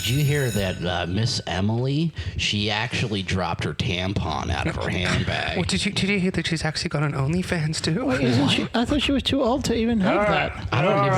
did you hear that Miss Emily, she actually dropped her tampon out of her handbag? Well, did you hear that she's actually got an OnlyFans too? Wait, isn't she? I thought she was too old to even have that. I don't even know.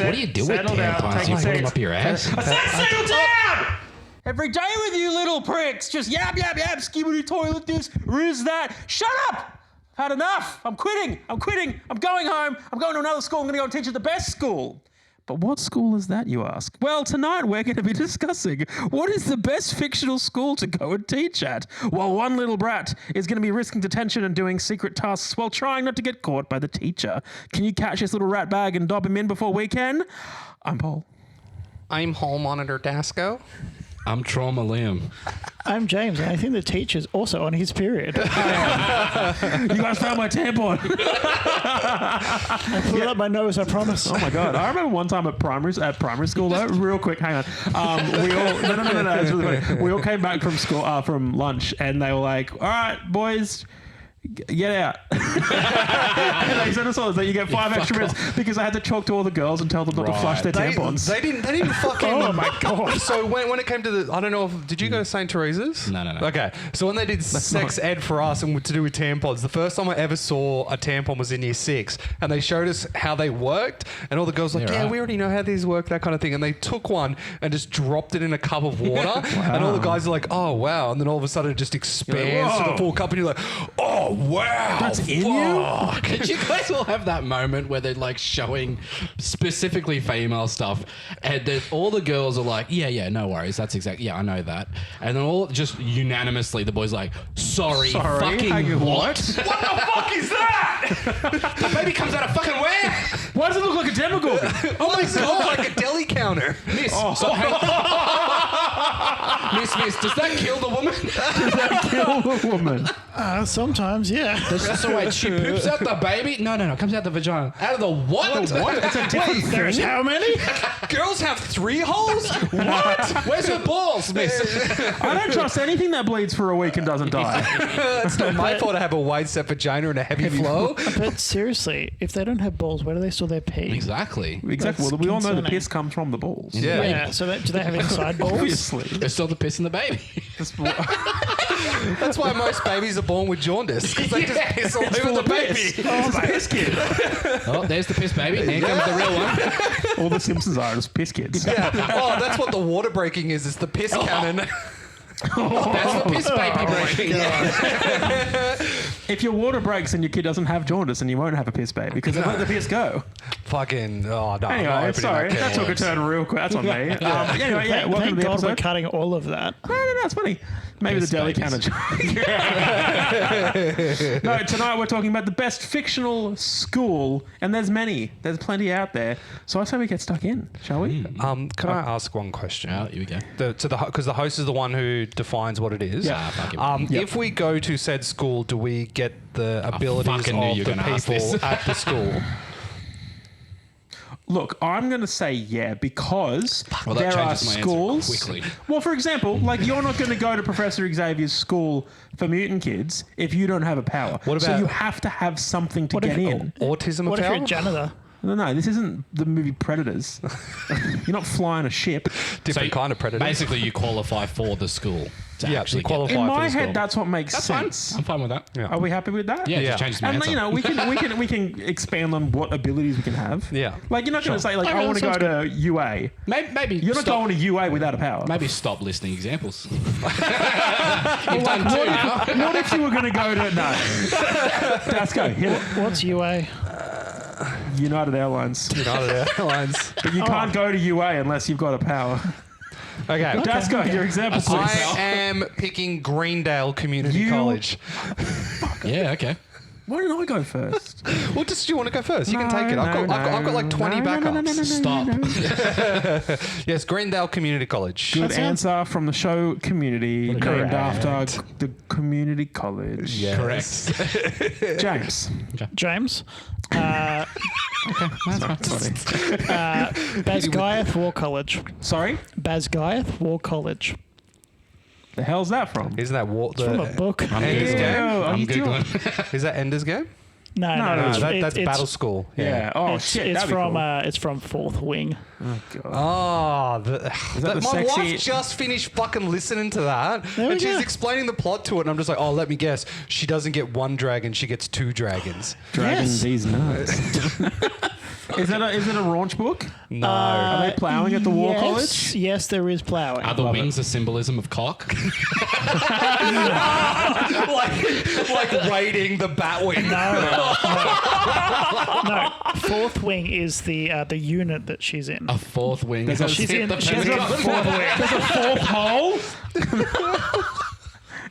What do you do with tampons? You put them up your ass? I said settle down! Every day with you little pricks. Just yap, skibidi toilet this, riz that. Shut up! I've had enough. I'm quitting. I'm going home. I'm going to another school. I'm going to go and teach at the best school. But what school is that, you ask? Well, tonight we're going to be discussing what is the best fictional school to go and teach at, while one little brat is going to be risking detention and doing secret tasks while trying not to get caught by the teacher. Can you catch this little rat bag and dob him in before we can? I'm Paul. I'm Hall Monitor Dasco. I'm Trauma Liam. I'm James, and I think the teacher's also on his period. You guys found my tampon. I put it up my nose, I promise. Oh my god! I remember one time at primary school though. Real quick, hang on. We all no. It's really funny. We all came back from school from lunch, and they were like, "All right, boys, get out." And they sent us all that you get 5 extra minutes because I had to talk to all the girls and tell them not to flush their tampons. They didn't fucking. Oh my god! So when it came to the, I don't know if, did you go to St. Teresa's? No. Okay, so when they did sex ed for us and to do with tampons, the first time I ever saw a tampon was in year 6, and they showed us how they worked, and all the girls were like, we already know how these work, that kind of thing, and they took one and just dropped it in a cup of water, and all the guys are like, oh wow, and then all of a sudden it just expands to the full cup, and you're like, oh wow, that's in you. Did you guys all have that moment where they're like showing specifically female stuff, and then all the girls are like, yeah, no worries, that's exactly, I know that, and then all just unanimously the boys like, sorry fucking what? What the fuck is that? The baby comes out of fucking where? Why does it look like a Demogorgon? oh my god, like a deli counter. Miss, Miss, does that kill the woman? Does that kill the woman? Sometimes, yeah. So wait, she poops out the baby? No, it comes out the vagina. Out of the what? It's a different thing. There's how many? Girls have 3 holes? What? Where's her balls, miss? I don't trust anything that bleeds for a week and doesn't die. It's not my fault to have a wide set vagina and a heavy flow. But seriously, if they don't have balls, where do they store their pee? Exactly. Well, we all know the concerning. piss comes from the balls. Yeah. So do they have inside balls? Obviously. It's still the piss in the baby. That's why most babies are born with jaundice, because they just piss all over the baby. Oh, my piss kid. Oh, there's the piss baby. Here comes the real one. All the Simpsons are just piss kids. Yeah. Oh, that's what the water breaking is. It's the piss cannon. That's the piss baby breaking. If your water breaks and your kid doesn't have jaundice, then you won't have a piss baby because they let the piss go. Fucking, oh, no. Anyway, sorry. That took a turn real quick. That's on me. Anyway, welcome Thank to the God episode. we're cutting all of that. No, it's funny. Maybe Piss the deli babies. counter. No, tonight we're talking about the best fictional school, and there's many. There's plenty out there. So I say we get stuck in, shall we? Can I ask one question? Oh, here we go. Because the host is the one who defines what it is. Yeah. Fuck him. If we go to said school, do we get the abilities fucking knew of you the were gonna ask people this. at the school? Look, I'm going to say yeah because Well, that there are changes my answer schools. quickly. Well, for example, like you're not going to go to Professor Xavier's school for mutant kids if you don't have a power. What so about- you have to have something to get in. Autism What of if you're a power? janitor? No, this isn't the movie Predators. You're not flying a ship. Different kind of predator. Basically, you qualify for the school to Yeah, actually you qualify. get In for my the head, school. that's what makes That's fine. sense. I'm fine with that. Yeah. Are we happy with that? Yeah, it Yeah. just changes my And answer. you know, we can expand on what abilities we can have. Yeah. Like you're not going to say like Okay, I want to go that to UA. Maybe You're not stop, going to UA without a power. Maybe stop listing examples. You've done 2 now. What if you were going to go to Let's go. Hit it. What's UA? United Airlines. United Airlines. But you can't go to UA unless you've got a power. Okay. Dasco, your example, I please. am picking Greendale Community College. Yeah, okay. Why didn't I go first? Well, just do you want to go first? You can take it. I've got like 20 backups. Stop. Yes, Greendale Community College. Good answer from the show Community, named Correct. after the community college. Yes. Correct. James. James? Sorry. Basgaiath War College. Sorry? Basgaiath War College. The hell's that from? Isn't that From a book. Ender's Ew, Game? are I'm you doing? Googling. Is that Ender's Game? No. That's it's, battle school. Yeah. Oh it's, shit. It's that'd be from cool. it's from Fourth Wing. Oh god. Oh, that the my sexy- wife just finished fucking listening to that, we and she's go. explaining the plot to it, and I'm just like, oh, let me guess. She doesn't get one dragon, she gets 2 dragons. Dragons, these nuts. Is it a raunch book? No. Are they ploughing at the War yes, College? Yes, there is ploughing. Are the wings a symbolism of cock? like raiding the Batwing. No, Fourth Wing is the unit that she's in. A fourth wing. She's in- she's in Pentagon. There's a fourth hole.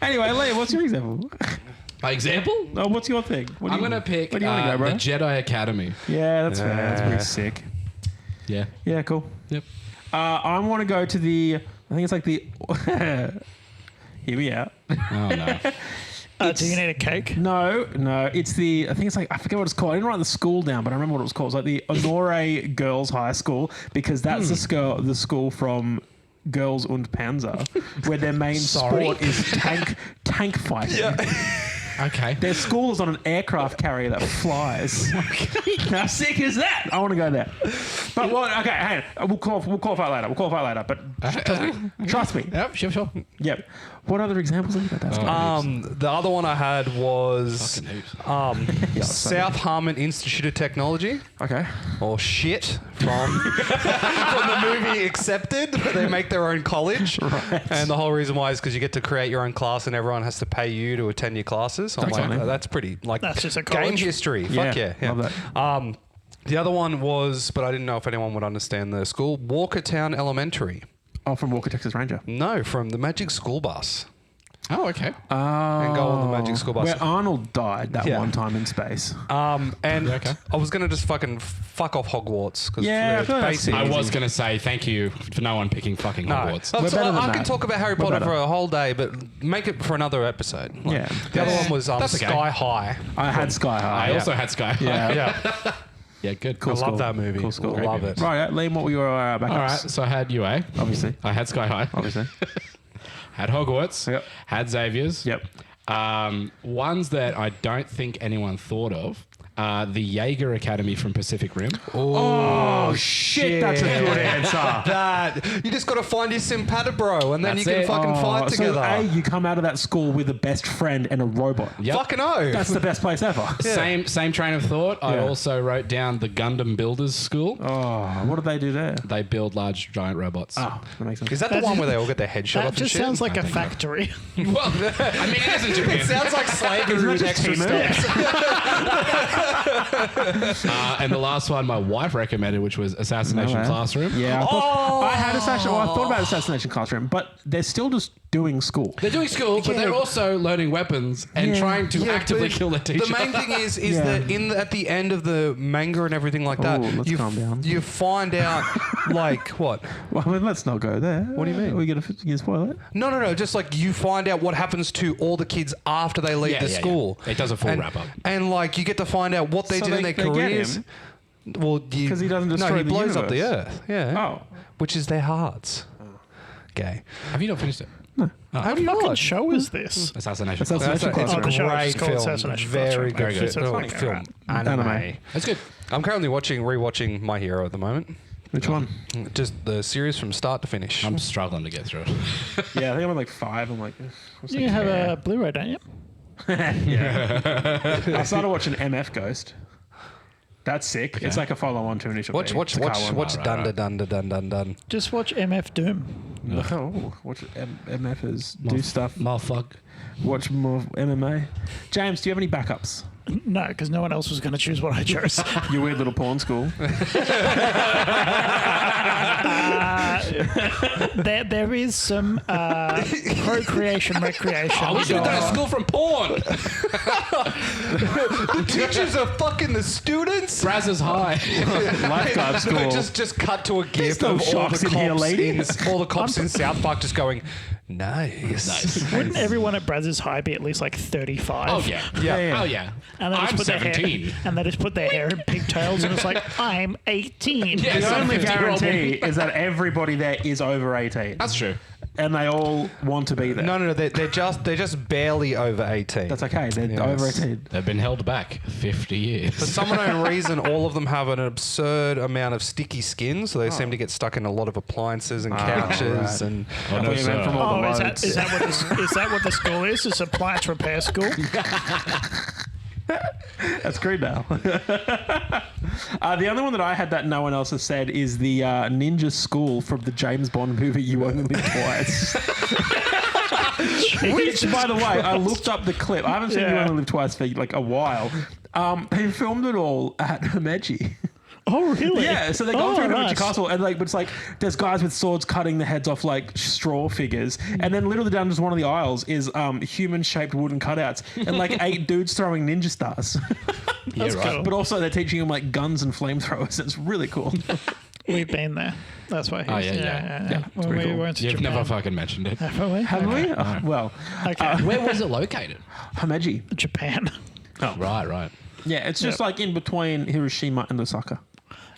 Anyway, Liam, what's your example? My example? Oh, what's your thing? What do I'm you- going to pick Where do you want to go, bro? the Jedi Academy. Yeah, that's fair. That's pretty sick. Yeah. Yeah, cool. Yep. I want to go to the. I think it's like the. Hear me out. Oh, no. Do you need a cake? No. It's the. I think it's like I forget what it's called. I didn't write the school down, but I remember what it was called. It's like the Honore Girls High School because that's the school from Girls und Panzer, where their main sport is tank fighting. Okay. Their school is on an aircraft carrier that flies. How sick is that? I want to go there. But okay, hang on. We'll qualify later. But trust me. Yep, sure. Yep. What other examples have you got? That's The other one I had was Fucking heaps. South Harmon Institute of Technology, okay. or shit from the movie Accepted, where they make their own college, and the whole reason why is because you get to create your own class, and everyone has to pay you to attend your classes. I'm like, funny. that's pretty like That's just a game college. history. Yeah, Fuck yeah. love that. The other one was, but I didn't know if anyone would understand the school, Walkertown Elementary. Oh, from Walker, Texas Ranger. No, from the Magic School Bus. Oh, okay. And go on the Magic School Bus. Where Arnold died that Yeah. one time in space. And okay. I was going to just fucking fuck off Hogwarts. Cause Yeah, I feel like that's basic. I was going to say thank you for no one picking fucking Hogwarts. Oh, We're so better than I can that. talk about Harry We're Potter better. for a whole day, but make it for another episode. Like, Yeah. The other one was That's okay. Sky High. I had Sky High. I also had Sky. Yeah. Yeah, Yeah, good. I Cool. love that movie. Cool school. I love it. Right, Liam, what were your backups? All right, so I had UA. Obviously. I had Sky High. Obviously. Had Hogwarts. Yep. Had Xavier's. Yep. Ones that I don't think anyone thought of. The Jaeger Academy from Pacific Rim. Oh, shit. That's a good answer. That you just got to find your simpata bro, and then That's you can it. fucking fight together. So, A, you come out of that school with a best friend and a robot. Yep. Fucking oh. That's the best place ever. Same train of thought. I Yeah. also wrote down the Gundam Builders School. Oh, what do they do there? They build large giant robots. Oh, that makes sense. Is that the one where they all get their head shot That off and just shit? sounds like a think so. factory. Well, I mean, it isn't Japan. It sounds like slavery Isn't with that just extra Timu? steps. And the last one my wife recommended, which was Assassination Okay. Classroom. Yeah, I had assassination. Well, I thought about assassination classroom, but they're still just doing school. They're doing school, but they're also learning weapons and trying to actively but kill their teacher. The main thing is Yeah. that at the end of the manga and everything like that, Oh, let's calm down. you find out like what? Well, I mean, let's not go there. What do you mean? Are we gonna spoil it? No. Just like you find out what happens to all the kids after they leave Yeah, the yeah, school. yeah. It does a full and, wrap-up. and like you get to find out what they So did in they their get careers. him? Well, 'Cause he doesn't No, destroy he the blows up the universe. earth. Yeah. Oh. Which is their hearts. Okay. Have you not finished it? How do you What not? show is this? Assassination. That's Classroom. It's a Classroom. Oh, the show is great called film. Assassination Very Classroom. good Very good. film. Okay, film. right. Anime. That's good. I'm currently rewatching My Hero at the moment. Which one? Just the series from start to finish. I'm struggling to get through it. Yeah, I think I'm at like 5. I'm like, what's You have a Blu-ray, don't you? I started watching MF Ghost. That's sick. It's like a follow-on to Initial Watch D. It's a car one. Dun. Just watch MF Doom. Oh, watch MFers do stuff. Motherfucker. Watch more MMA. James, do you have any backups? No, because no one else was going to choose what I chose. Your weird little porn school. There is some procreation, recreation. Oh, we should have done a school from porn. The teachers are fucking the students. Brazzers High. Lifeguard school. just cut to a gif no of all sharks the in here, cops lady. all the cops in South Park just going, nice. Wouldn't everyone at Brazzers High be at least like 35? Oh, yeah. Yeah. Oh, yeah. And they just I'm put their 17. hair, and they just put their hair in pigtails, and it's like, I'm 18. Yeah. The Some only 50-year-old guarantee is that everybody there is over 18. That's true. and they all want to be there. No. They're just barely over 18. That's okay. They're Yes. over 18. They've been held back 50 years. For some unknown reason, all of them have an absurd amount of sticky skin, so they seem to get stuck in a lot of appliances and couches and. Oh, no, Thought you meant sir. from all the Oh, loads. is that what the school is? It's a appliance repair school. That's great now. The other one that I had that no one else has said is the ninja school from the James Bond movie You Only Live Twice. Which, by the way, I looked up the clip. I haven't seen You Only Live Twice for like a while. They filmed it all at Himeji. Oh, really? Yeah, so they're going through Himeji nice. Castle, and but it's like there's guys with swords cutting the heads off like straw figures, and then literally down just one of the aisles is human-shaped wooden cutouts, and like 8 dudes throwing ninja stars. That's right. cool. But also they're teaching them like guns and flamethrowers. It's really cool. We've been there. That's why. Oh, yeah. Yeah, it's When pretty we cool. went to You've Japan. never fucking mentioned it. Haven't we? Have we? Well, Okay. Where was it located? Himeji. Japan. Right. Yeah, it's just like in between Hiroshima and Osaka.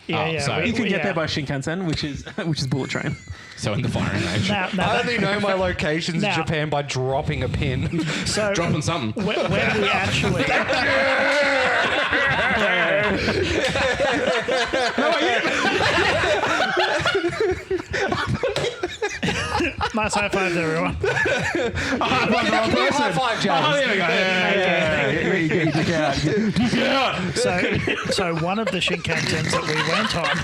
Yeah. so You can get there by Shinkansen, which is bullet train. So in the firing range. I only know my locations in Now- Japan by dropping a pin. So Dropping something. when we actually. Nice high five to everyone. High five, James. Oh, there we go. So one of the Shinkansens that we went on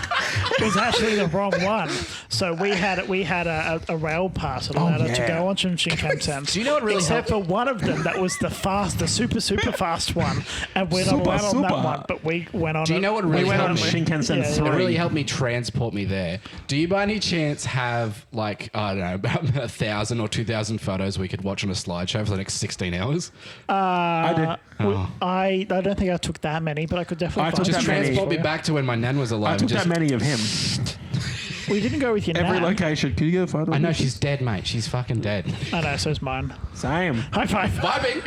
was actually the wrong one. So we had a rail pass that allowed us to go on some Shinkansens. Do you know what really Except for one of them that was the super fast one, and we're not allowed on that one. But we went on. Do you know what really We went on helped me? Shinkansen Yeah, 3. It really helped me transport me there. Do you by any chance have like, I don't know, about 1,000 or 2,000 photos we could watch on a slideshow for the next 16 hours? I did. I don't think I took that many, but I could definitely I find took Just that many. transport me back to when my nan was alive. I took and just, that many of him. We didn't go with your Every nan. location. Can you get a photo? I know she's dead, mate. She's fucking dead. I know, so's mine. Same. High five. Vibing.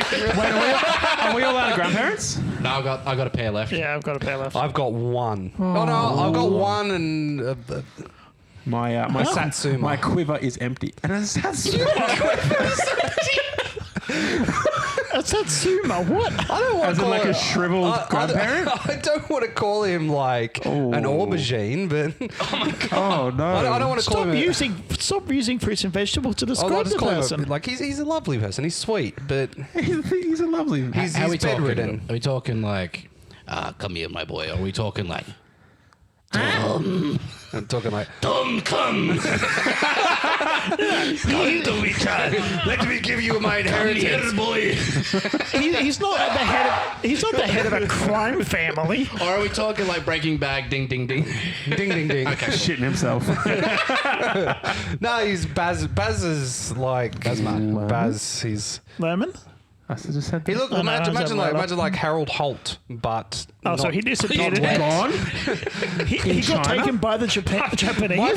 Are we all out of grandparents? No, I got a pair left. Yeah, I've got a pair left. I've got one. Oh no, I've got one and My Satsuma. My quiver is empty. And a Satsuma. That's Satsuma. What? I don't want As to in call like it, a shriveled grandparent? I don't want to call him like an aubergine, but Oh no. I don't want to call him. Stop using fruits and vegetables to I'll describe just the call person. him like he's a lovely person. He's sweet, but He's a lovely. he's How are we talking? bedridden. Are we talking like, come here, my boy? Are we talking like, I'm talking like come to me, child. Let me give you my inheritance, boy. He's not the head of. He's not the head of a crime family. Or are we talking like Breaking Bad? Ding, ding, ding. ding ding ding. Okay. Shitting himself. No, he's Baz. Baz is like Baz. He's Lerman? I just said he look. no, Imagine that's a like Harold Holt, but Oh, so not- he disappeared. gone. He got China? taken by the Japanese. My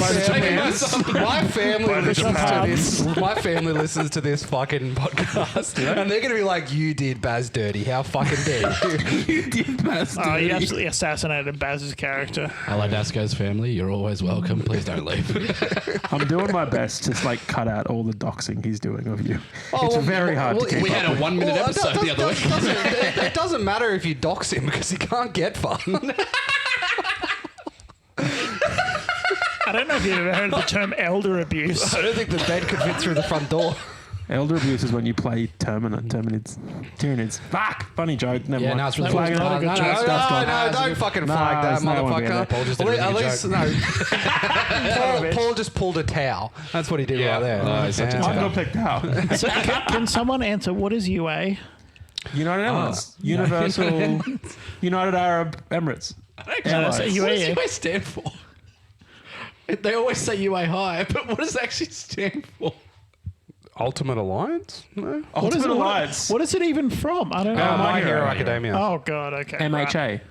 family By the listens to Japans. this. My family listens to this fucking podcast, and they're gonna be like, "You did Baz dirty. How fucking dare you?" You did best. Oh, he absolutely assassinated Baz's character. Aladasco's family, you're always welcome. Please don't leave. I'm doing my best to like cut out all the doxing he's doing of you. Oh, It's well, very hard to keep we up had a with. 1 minute Well, episode the other week. It doesn't matter if you dox him because he can't get fun. I don't know if you've ever heard of the term elder abuse. I don't think the bed could fit through the front door. Elder abuse is when you play Tyranids. Fuck! Funny joke. Never Yeah, mind. no, it's really That was good. not a good No, joke. it's No, not. don't fucking Nah, flag that, it's not one being there. motherfucker. Paul just did a At really good least, joke. no. Paul just pulled a towel. That's what he did right there. No, he's such a Yeah. I'm not picked out. So can someone answer what is UA? United Airlines. Universal. United Arab Emirates. Airlines. So What UA. does UA stand for? They always say UA high, but what does it actually stand for? Ultimate Alliance? No. Ultimate Alliance. What is it even from? I don't know. My Hero Hero Academia. Oh god, okay. MHA. Right.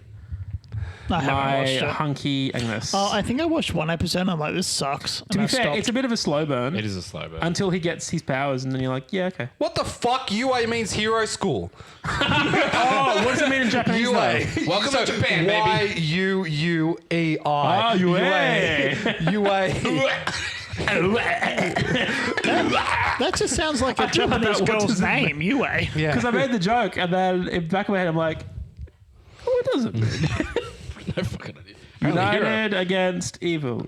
I haven't My watched it. hunky Agnes. Oh, I think I watched one episode and I'm like, this sucks. to be fair, it's a bit of a slow burn It is a slow burn. until he gets his powers, and then you're like, yeah, okay. What the fuck? UA means Hero School. Oh, what does it mean in Japanese? UA. though? Welcome to Japan, baby. Y-U-U-E-I. Ah, UA. UA. That just sounds like a Japanese what girl's does it name, Yue. Yeah. Because I made the joke, and then in the back of my head, I'm like, what does it mean? No fucking idea. Apparently hero. United against evil.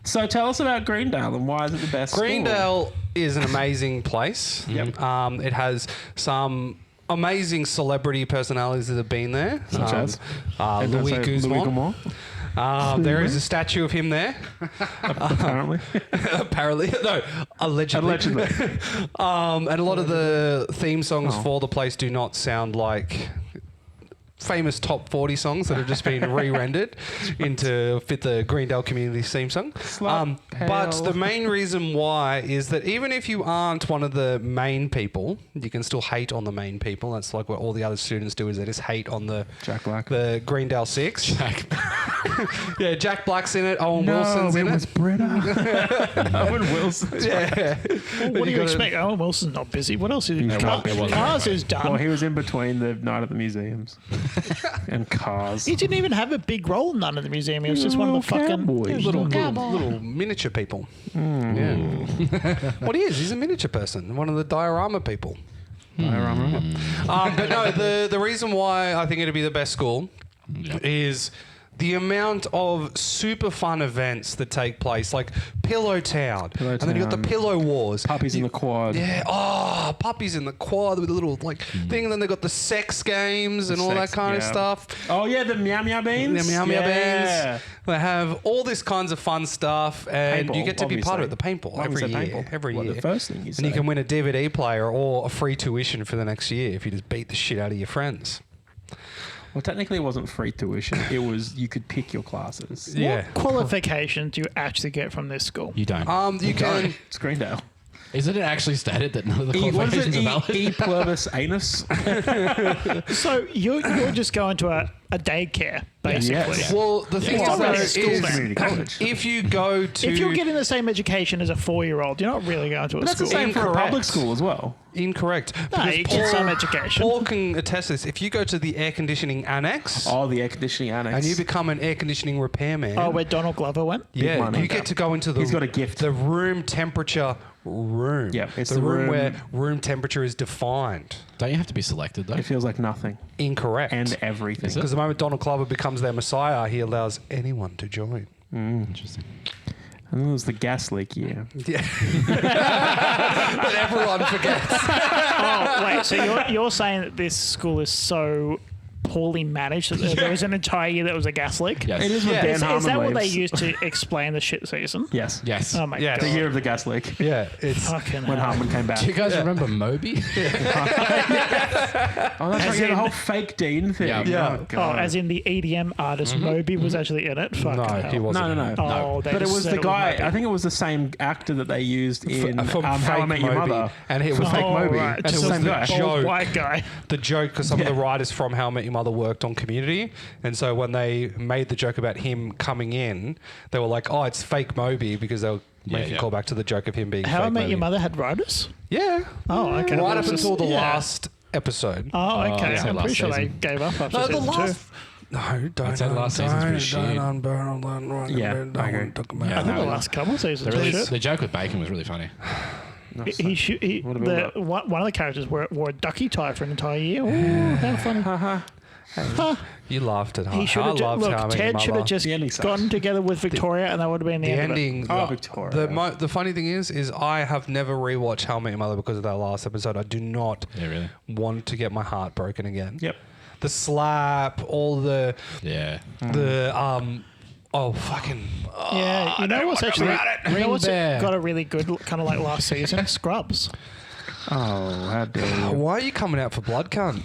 So tell us about Greendale and why is it the best school? Greendale is an amazing place. It has some amazing celebrity personalities that have been there. Such as? Louis Guzman. There is a statue of him there. Apparently. Apparently. No, allegedly. And a lot of the theme songs for the place do not sound like famous top 40 songs that have just been re-rendered into fit the Greendale community theme song. But the main reason why is that even if you aren't one of the main people, you can still hate on the main people. That's like what all the other students do, is they just hate on the Jack Black. the Greendale Six. Yeah, Jack Black's in it. Owen No, Wilson's in it was it. Britta. Owen Wilson. Yeah. Well, what do you expect? Owen Wilson's not busy. What else is he? Cars is done. Well, he was in between the Night at the Museums and Cars. He didn't even have a big role in None of the Museum. He was just one of the fucking Little miniature people. Yeah. What he is, he's a miniature person. One of the diorama people. But no, the reason why I think it'd be the best school is the amount of super fun events that take place, like Pillow Town. And then you got the Pillow Wars. Puppies in the quad. Yeah, puppies in the quad with a little thing. And then they got the sex games and all that kind of stuff. Oh, yeah, the Meow Meow Beans. The Meow Meow Beans. They have all this kinds of fun stuff, and you get to be part of it. The paintball every year. The first thing you say. And you can win a DVD player or a free tuition for the next year if you just beat the shit out of your friends. Well, technically, it wasn't free tuition. It was you could pick your classes. Yeah. What qualifications do you actually get from this school? You don't. You can. It's Greendale. Isn't it actually stated that none of the What is qualifications are valid? it? E pluribus anus. So you're just going to a daycare, basically. Yes. Well, the thing It's not really a is, school, man. Community college. if you go to If you're getting the same education as a 4-year-old, you're not really going to a But that's the school. same for a Incorrect. public school as well. Incorrect. No, Because you get some education. Paul can attest to this. If you go to the air conditioning annex Oh, the air conditioning annex. and you become an air conditioning repairman, Oh, where Donald Glover went? yeah, money. you get to go into the He's got a gift. the room temperature room. Yeah, it's the the room room- where room temperature is defined. Don't you have to be selected though? It feels like nothing Incorrect. and everything. because the moment Donald Glover becomes their messiah, he allows anyone to join. Interesting. And then it was the gas leak year. Yeah. But everyone forgets. Oh, wait. So you're saying that this school is so poorly managed that there was an entire year that was a gas leak? Yes. It is with Yeah. Dan Is Harmon that what they leaves. used to explain the shit season? Yes. Yes. Oh my Yeah. god. The year of the gas leak. Yeah, it's Fucking When hell. Harmon came back. Do you guys remember Moby? Oh, that's right. As Yeah, the in- whole fake Dean thing. Yeah. Yeah. Oh, Oh, God. as in the EDM artist Moby was actually in it? Fucking no, hell. he wasn't. No. Oh, they But it just was said the was guy. Moby. I think it was the same actor that they used in From How I Fake Met Your Moby. Mother. And it For was Fake Moby. Right. That's So the it same was guy. the Joke. old white guy. The joke, because some of the writers from How I Met Your Mother worked on Community, and so when they made the joke about him coming in, they were like, "Oh, it's fake Moby," because they were making yeah. call back to the joke of him being. How fake I Met Moby. Your Mother had writers? Yeah. Oh, okay. Right Well, up just- until the yeah. last episode. Oh, okay. that's I'm last pretty sure they season. gave up after No, the season last. No, don't. said last season's pretty shit. Yeah, Yeah, I agree. two. I think the last couple of seasons The, were really, shit. the joke with Bacon was really funny. One of the characters wore a ducky tie for an entire year. Ooh, how funny. You laughed at He should have I loved How I look. Met Your Ted should have Mother. just The ending sucks. gotten together with Victoria, and that would have been the, The end ending. Oh, Victoria. The funny thing is I have never rewatched How I Met Your Mother because of that last episode. I do not Yeah, really. want to get my heart broken again. Yep. The slap, all the Yeah. oh fucking. of it. Yeah, you know what's actually you know Ring what's bear. got a really good kind of like last season? Scrubs. Oh, how dare you. Why are you coming out for blood, cunt?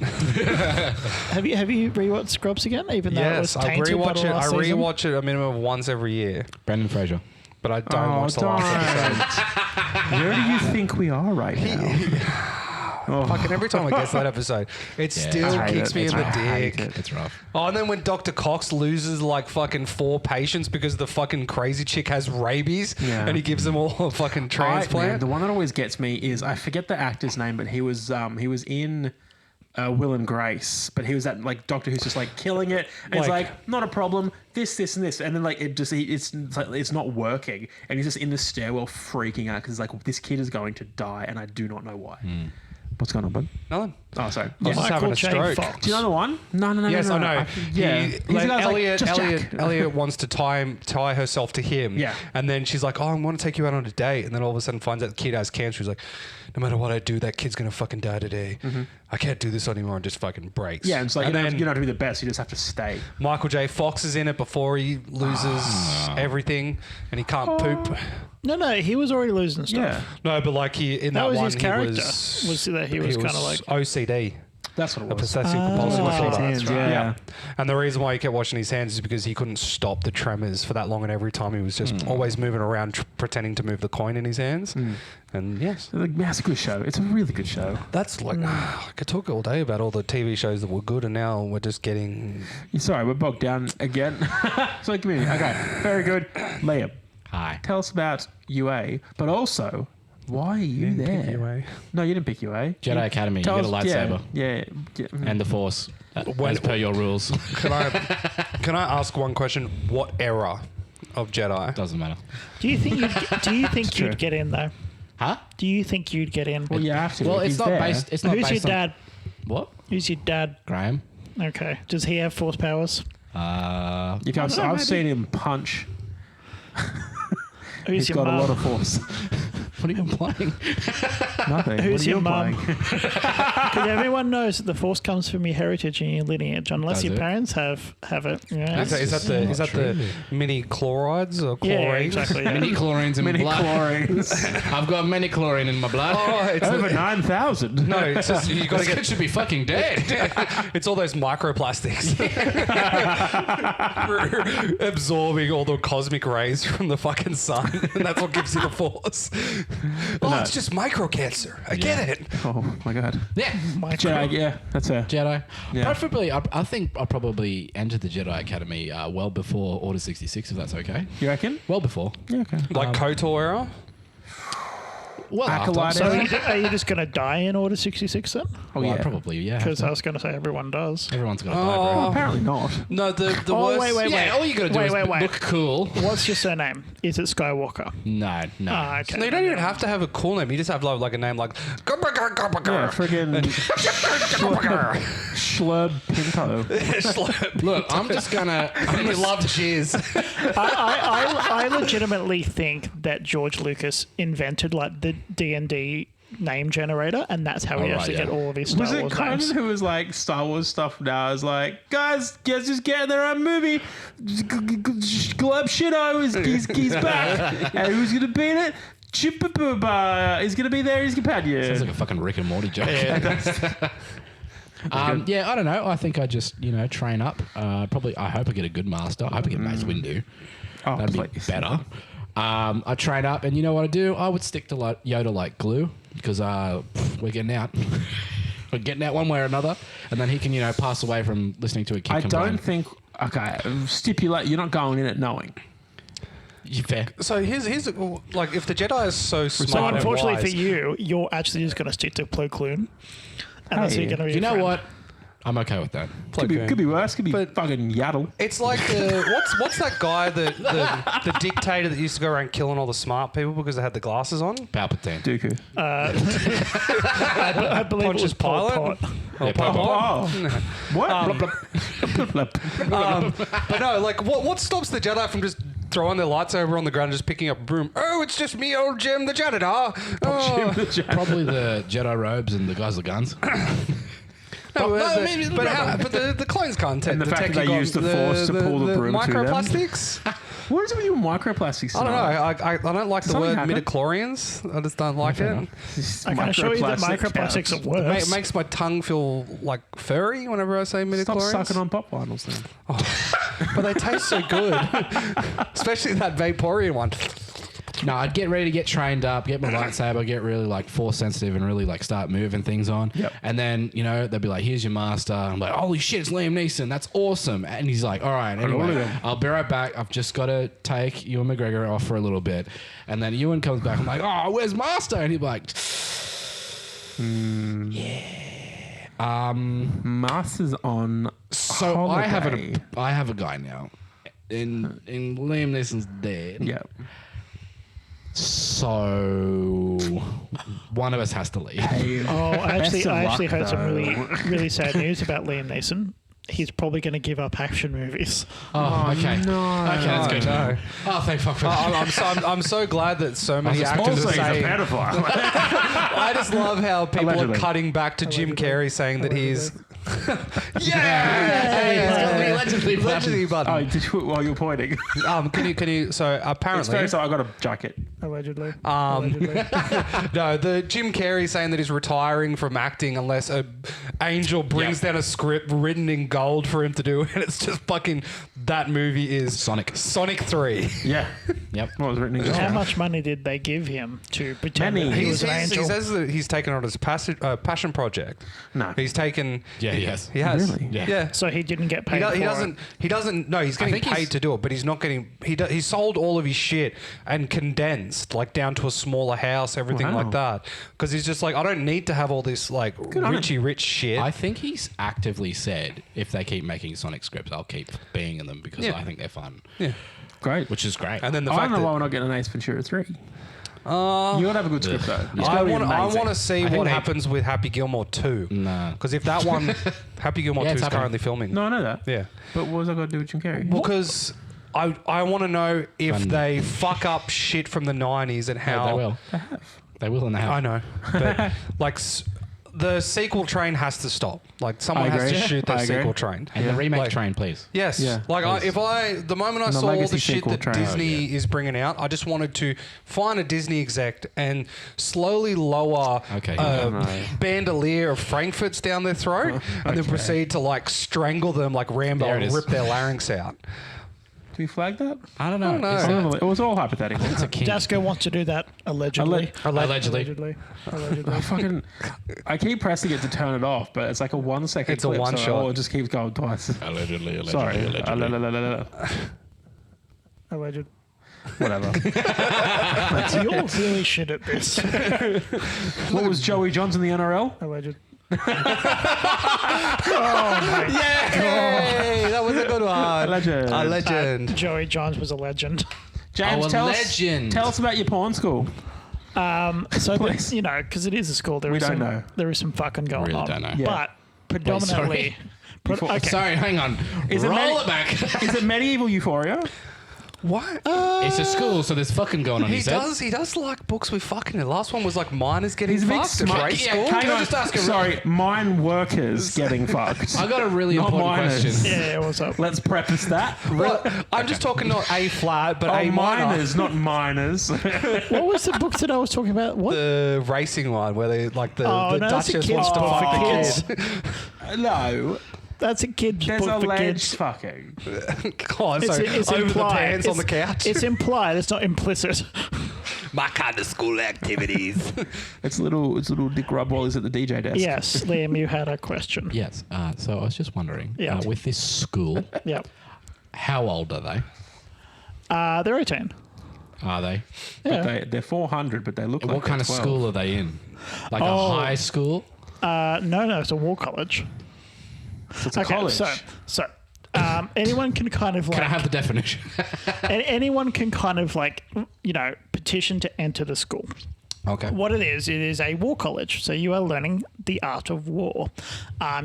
Have you rewatched Scrubs again? Even though it was Yes, I tainted by the rewatch it. I last season? rewatch it a minimum of once every year, Brendan Fraser. but I don't watch the last episode. Where do you think we are right now? Fucking every time I get to that episode, it still I hate kicks it. me in the I hate dick. it. It's rough. Oh, and then when Dr. Cox loses like fucking 4 patients because the fucking crazy chick has rabies, Yeah. and he gives them all a fucking Man, transplant. the one that always gets me is I forget the actor's name, but he was in Will and Grace, but he was that like doctor who's just like killing it, and he's Like- like, not a problem, this, and this, and then like it's not working, and he's just in the stairwell freaking out because like this kid is going to die, and I do not know why. What's going on, bud? Nothing. Oh, sorry. He's just having a stroke. Fox. Do you know the one? No. Yes, I know. Yeah. He, He's the guy who's like, "Just Jack." Elliot wants to tie herself to him. Yeah. And then she's like, "Oh, I want to take you out on a date." And then all of a sudden finds out the kid has cancer. He's like, "No matter what I do, that kid's gonna fucking die today. I can't do this anymore," and just fucking breaks. Yeah, and it's like, and you then don't have to be the best, you just have to stay. Michael J. Fox is in it before he loses everything, and he can't poop. No, he was already losing stuff. Yeah. No, but like he in that, That was one, his character. he Was that he was kind of like OCD. That's what it A was. possessive compulsive disorder. that's right. Yeah. And the reason why he kept washing his hands is because he couldn't stop the tremors for that long, and every time he was just always moving around, pretending to move the coin in his hands. And yes, That's a good show. It's a really good show. that's like I could talk all day about all the TV shows that were good, and now we're just getting. Sorry, we're bogged down again. So give me. Okay, very good. Liam, Hi. tell us about UA, but also why are you Pick there? UA. No, you didn't pick UA. Jedi Academy. You Tell get a us- lightsaber Yeah. and the Force, When- as per your rules. Can I ask one question? What era of Jedi? Doesn't matter. Do you think true. you'd get in though? Huh? Do you think you'd get in? Well, you have to. Well, He's it's not there. based. It's not Who's your based on dad? what? Who's your dad? Graham. Okay. Does he have force powers? I've seen him punch. Who's He's your got mum? a lot of force. What are you playing? Nothing. Who's What are your you mum? playing? Because everyone knows that the force comes from your heritage and your lineage, unless Does your it? parents have it. Yeah. Is that the mini chlorides or Yeah, chlorines? exactly. Yeah. Mini chlorines in my Mini blood. chlorines. I've got many chlorine in my blood. Oh, it's Over 9,000. no, it's just you got to This kid get. should be fucking dead. It's all those microplastics absorbing all the cosmic rays from the fucking sun, and that's what gives you the force. Oh, it's just micro cancer. I get it. Oh my god. Yeah. Jedi, yeah, that's a. Jedi. Yeah. Preferably, I think I probably entered the Jedi Academy well before Order 66, if that's okay. You reckon? Well before. Yeah, okay. Like KOTOR era. Well, Acolyte after. So are you just going to die in Order 66 then? Oh Well, yeah. probably, yeah. Because I was going to say everyone does. Everyone's got to die, Well, bro. apparently not. No, the Oh, worst. wait. Yeah, all you got to do is look cool. What's your surname? Is it Skywalker? No. Ah, okay. No, you don't even have to have a cool name. You just have like a name like. Yeah, friggin' Schlub Pinto. Look, I'm just gonna. I'm You love cheers. I legitimately think that George Lucas invented like the D&D name generator, and that's how he right, actually yeah. get all of his Star Was it Wars Conan names. who was like Star Wars stuff now? Is like, guys just getting their own movie. Glub Shitto he's back. And who's gonna be in it? Chippa is gonna be there. His companion. Sounds like a fucking Rick and Morty joke. Yeah, I don't know. I think I just, train up. Probably, I hope I get a good master. I hope I get Mace Windu. Oh, That'd be please. better. I train up, and you know what I do? I would stick to like Yoda like glue because we're getting out. We're getting out one way or another, and then he can, pass away from listening to a kid I complain. don't think. Okay, stipulate you're not going in it knowing. You fair. So here's like if the Jedi is so smart. So and unfortunately wise, for you, you're actually just going to stick to Plo Koon, and that's who you're going to be. You know friend. what? I'm okay with that. Could be worse. Could be But- fucking Yaddle. It's like what's that guy the dictator that used to go around killing all the smart people because they had the glasses on? Palpatine. Dooku. I believe Pontius it was Pol Pilate? Pot. Yeah, Pol Pot. Oh, what? But no, like what stops the Jedi from just throwing their lightsaber on the ground and just picking up a broom? Oh, it's just me, old Jim the janitor. Oh. Probably the Jedi robes and the guys with guns. No, But- but, no, maybe- but the clones can't And the fact that detect they use the force to pull the broom to them. microplastics. What is it with you microplastics? I don't know. I don't like the Something word happened. midichlorians. I just don't like it. I can assure you that microplastics are It worse. makes my tongue feel like furry whenever I say Stop midichlorians. sucking on pop vinyls then. But they taste so good, especially that Vaporeon one. No, I'd get ready to get trained up, get my lightsaber, get really like force sensitive and really like start moving things on. Yep. And then, they'd be like, here's your master. I'm like, holy shit, it's Liam Neeson. That's awesome. And he's like, all right, anyway, I'll be right back. I've just got to take Ewan McGregor off for a little bit. And then Ewan comes back. I'm like, oh, where's master? And he'd be like, yeah. Masters on So holiday. I have a guy now. In Liam Neeson's dead. Yeah. So one of us has to leave. Oh, I Best of actually luck, heard some though. really sad news about Liam Neeson. He's probably going to give up action movies. Oh, okay. no. Okay, that's good. No. Oh, thank fuck for that. I'm so glad that so many Also, actors are saying. pedophile. I just love how people Allegedly. are cutting back to Jim Carrey saying that he's. Allegedly Allegedly button. Oh, did you, while you're pointing. Can you? So It's apparently, very sorry, I got a jacket. Allegedly. no. The Jim Carrey saying that he's retiring from acting unless a angel brings down a script written in gold for him to do, and it's just fucking that movie is Sonic 3. Yeah. Yep. What was written in How gold? much money did they give him to pretend Many. that he He was an angel? says that he's taken on his passion project. No. He's taken. Yeah, he has. He has. Really? Yeah. So he didn't get paid. He for doesn't. It. He doesn't. No, he's getting think paid he's- to do it, but he's not getting. He sold all of his shit and condensed like down to a smaller house, everything Wow. like that. Because he's just like, I don't need to have all this like on richy rich shit. I think he's actively said, if they keep making Sonic scripts, I'll keep being in them because Yeah. I think they're fun. yeah. Great. Which is great. And then the I fact don't know why that we're not getting an Ace Ventura 3. You gotta have a good script though. It's I gotta be want amazing. to see think what they- happens with Happy Gilmore 2. No. Because if that one, Happy Gilmore Yeah, 2 it's is happening. currently filming. No, I know that. Yeah. But what was I got to do with Jim Carrey? Because I want to know if Fun. they fuck up shit from the 90s and how. they will. They will and they have. I know. But like the sequel train has to stop. Like someone I has to agree. shoot I that agree. sequel train. And the remake Like- train, please. Yes. Yeah, Like please. the moment I And the saw all legacy the shit sequel that train. Disney is bringing out, I just wanted to find a Disney exec and slowly lower Okay. No. bandolier of Frankfurts down their throat and then proceed to like strangle them like Rambo There it and is. rip their larynx out. Do we flag that? I don't know. don't know. Is I that- don't know. It was all hypothetical. It's a king. Dasco wants to do that allegedly. Allegedly. Allegedly. I keep pressing it to turn it off, but it's like a 1 second. It's a clip, one so shot. it just keeps going twice. Allegedly. Sorry. Alleged. Whatever. You're really shit at this. What was Joey Johns in the NRL? Alleged. Yay! That was a good one. Legend. A legend. Joey Johns was a legend. James, Oh, a tell legend. tell us about your porn school. So Please. you know, because it is a school, We don't know. there is some fucking going Really on. don't know. Yeah. But predominantly, okay. Sorry, hang on. Is it Roll many- it back. Is it medieval euphoria? What? It's a school, so there's fucking going on. He He said. does like books with fucking. The last one was like miners getting He's a big fucked at smart. grade Yeah, school. Can Hang I on. just ask a Sorry, mine workers getting fucked. I got a really Not important miners. question. Yeah, what's up? Let's preface that. I'm just talking not A flat, but Oh, A minor. miners, not miners. What was the book that I was talking about? What? The racing one where they like the Oh, no, that's a Duchess kid's wants to book fuck for the kid. No, That's a kid's there's book for alleged kids. fucking. Oh, so It's over the implied. pants on the It's- couch. It's implied. It's not implicit. My kind of school activities. It's little Dick Rub while he's at the DJ desk. Yes, Liam, you had a question. Yes. So I was just wondering, Yeah. with this school, Yep. how old are they? They're 18. Are they? Yeah. They're 400, but they look like What kind of they're 12. school are they in? Like Oh. a high school? No, it's a war college. So it's a college. So anyone can kind of like Can I have the definition? anyone can kind of like petition to enter the school. Okay. What it is a war college. So you are learning the art of war.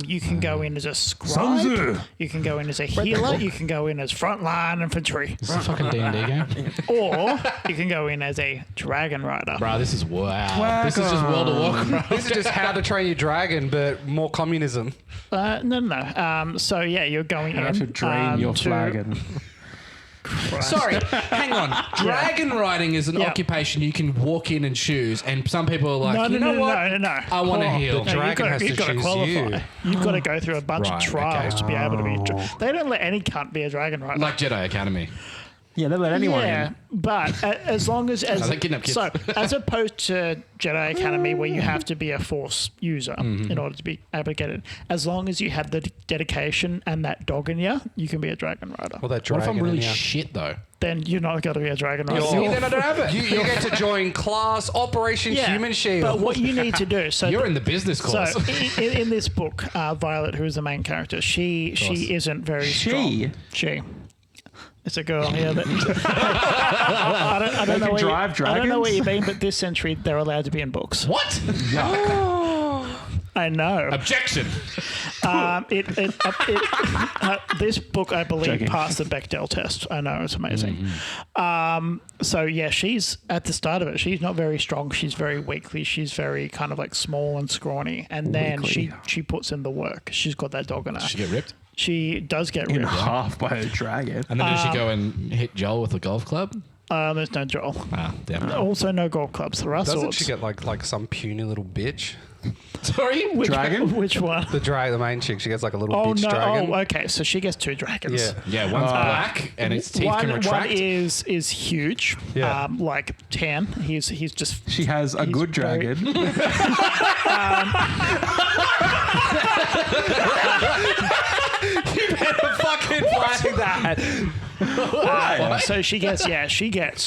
You can go in as a Sun Tzu. scribe. You can go in as a healer. You can go in as frontline infantry, Is this a fucking D&D game? or you can go in as a dragon rider. Bro, this is wow. This is just World of Warcraft. This is just how to train your dragon, but more communism. No. So yeah, you're going How in to drain your to- flagon. Sorry, hang on. Dragon riding is an Yeah. occupation you can walk in and choose, and some people are like, No, you know what? no. I want to heal. The dragon has to you've got choose qualify. you. You've got to go through a bunch Right, of trials okay. to be able to be. They don't let any cunt be a dragon rider. Like Jedi Academy. Yeah, they let anyone in. But as long as they kidnap kids. so as opposed to Jedi Academy where you have to be a Force user in order to be able to get it, as long as you have the dedication and that dog in you can be a Dragon Rider. Well, that What if dragon I'm really in ya. shit though? Then you're not going to be a Dragon Rider. You're- Then I don't have it. You get to join class Operation Human Shield. But what you need to do, so You're in the business so course. in this book, Violet, who is the main character, she isn't very strong. She. It's a girl here that I don't know can where drive I don't know where dragons? you've been, but this century they're allowed to be in books. What? I know. Objection. This book, I believe, Joking. passed the Bechdel test. I know, it's amazing. So yeah, she's at the start of it. She's not very strong. She's very weakly. She's very kind of like small and scrawny. And then she puts in the work. She's got that dog in her. Did she get ripped? She does get In ripped. half by a dragon. And then did she go and hit Joel with a golf club? There's no Joel. Ah, damn. Also, no golf clubs. There are Doesn't swords. she get like some puny little bitch? Sorry? Dragon? Which one? The main chick, she gets like a little Oh bitch no! dragon. Oh, okay. So she gets two dragons. Yeah. Yeah, one's black and its teeth can One retract. is huge. Yeah. Like tan. He's just. She has a He's good very- dragon. Fucking flag that. So she gets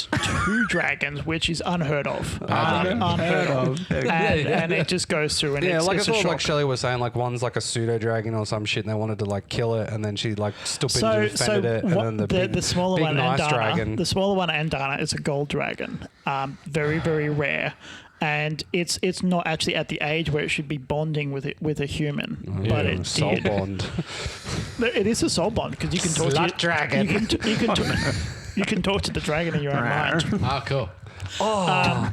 two dragons, which is unheard of. dragon. Unheard of. And it just goes through and Yeah, it's, like I it's a thought, shock. like Shelley was saying, like one's like a pseudo dragon or some shit, and they wanted to like kill it, and then she like stupid defended it, and what- then the big, the smaller big one, nice Andana, dragon. the smaller one, Andana, is a gold dragon. Very very rare, and it's not actually at the age where it should be bonding with a human, but it soul did. bond. It is a soul bond because you can talk Slut to dragon. you can talk to the dragon in your own mind. Ah, cool.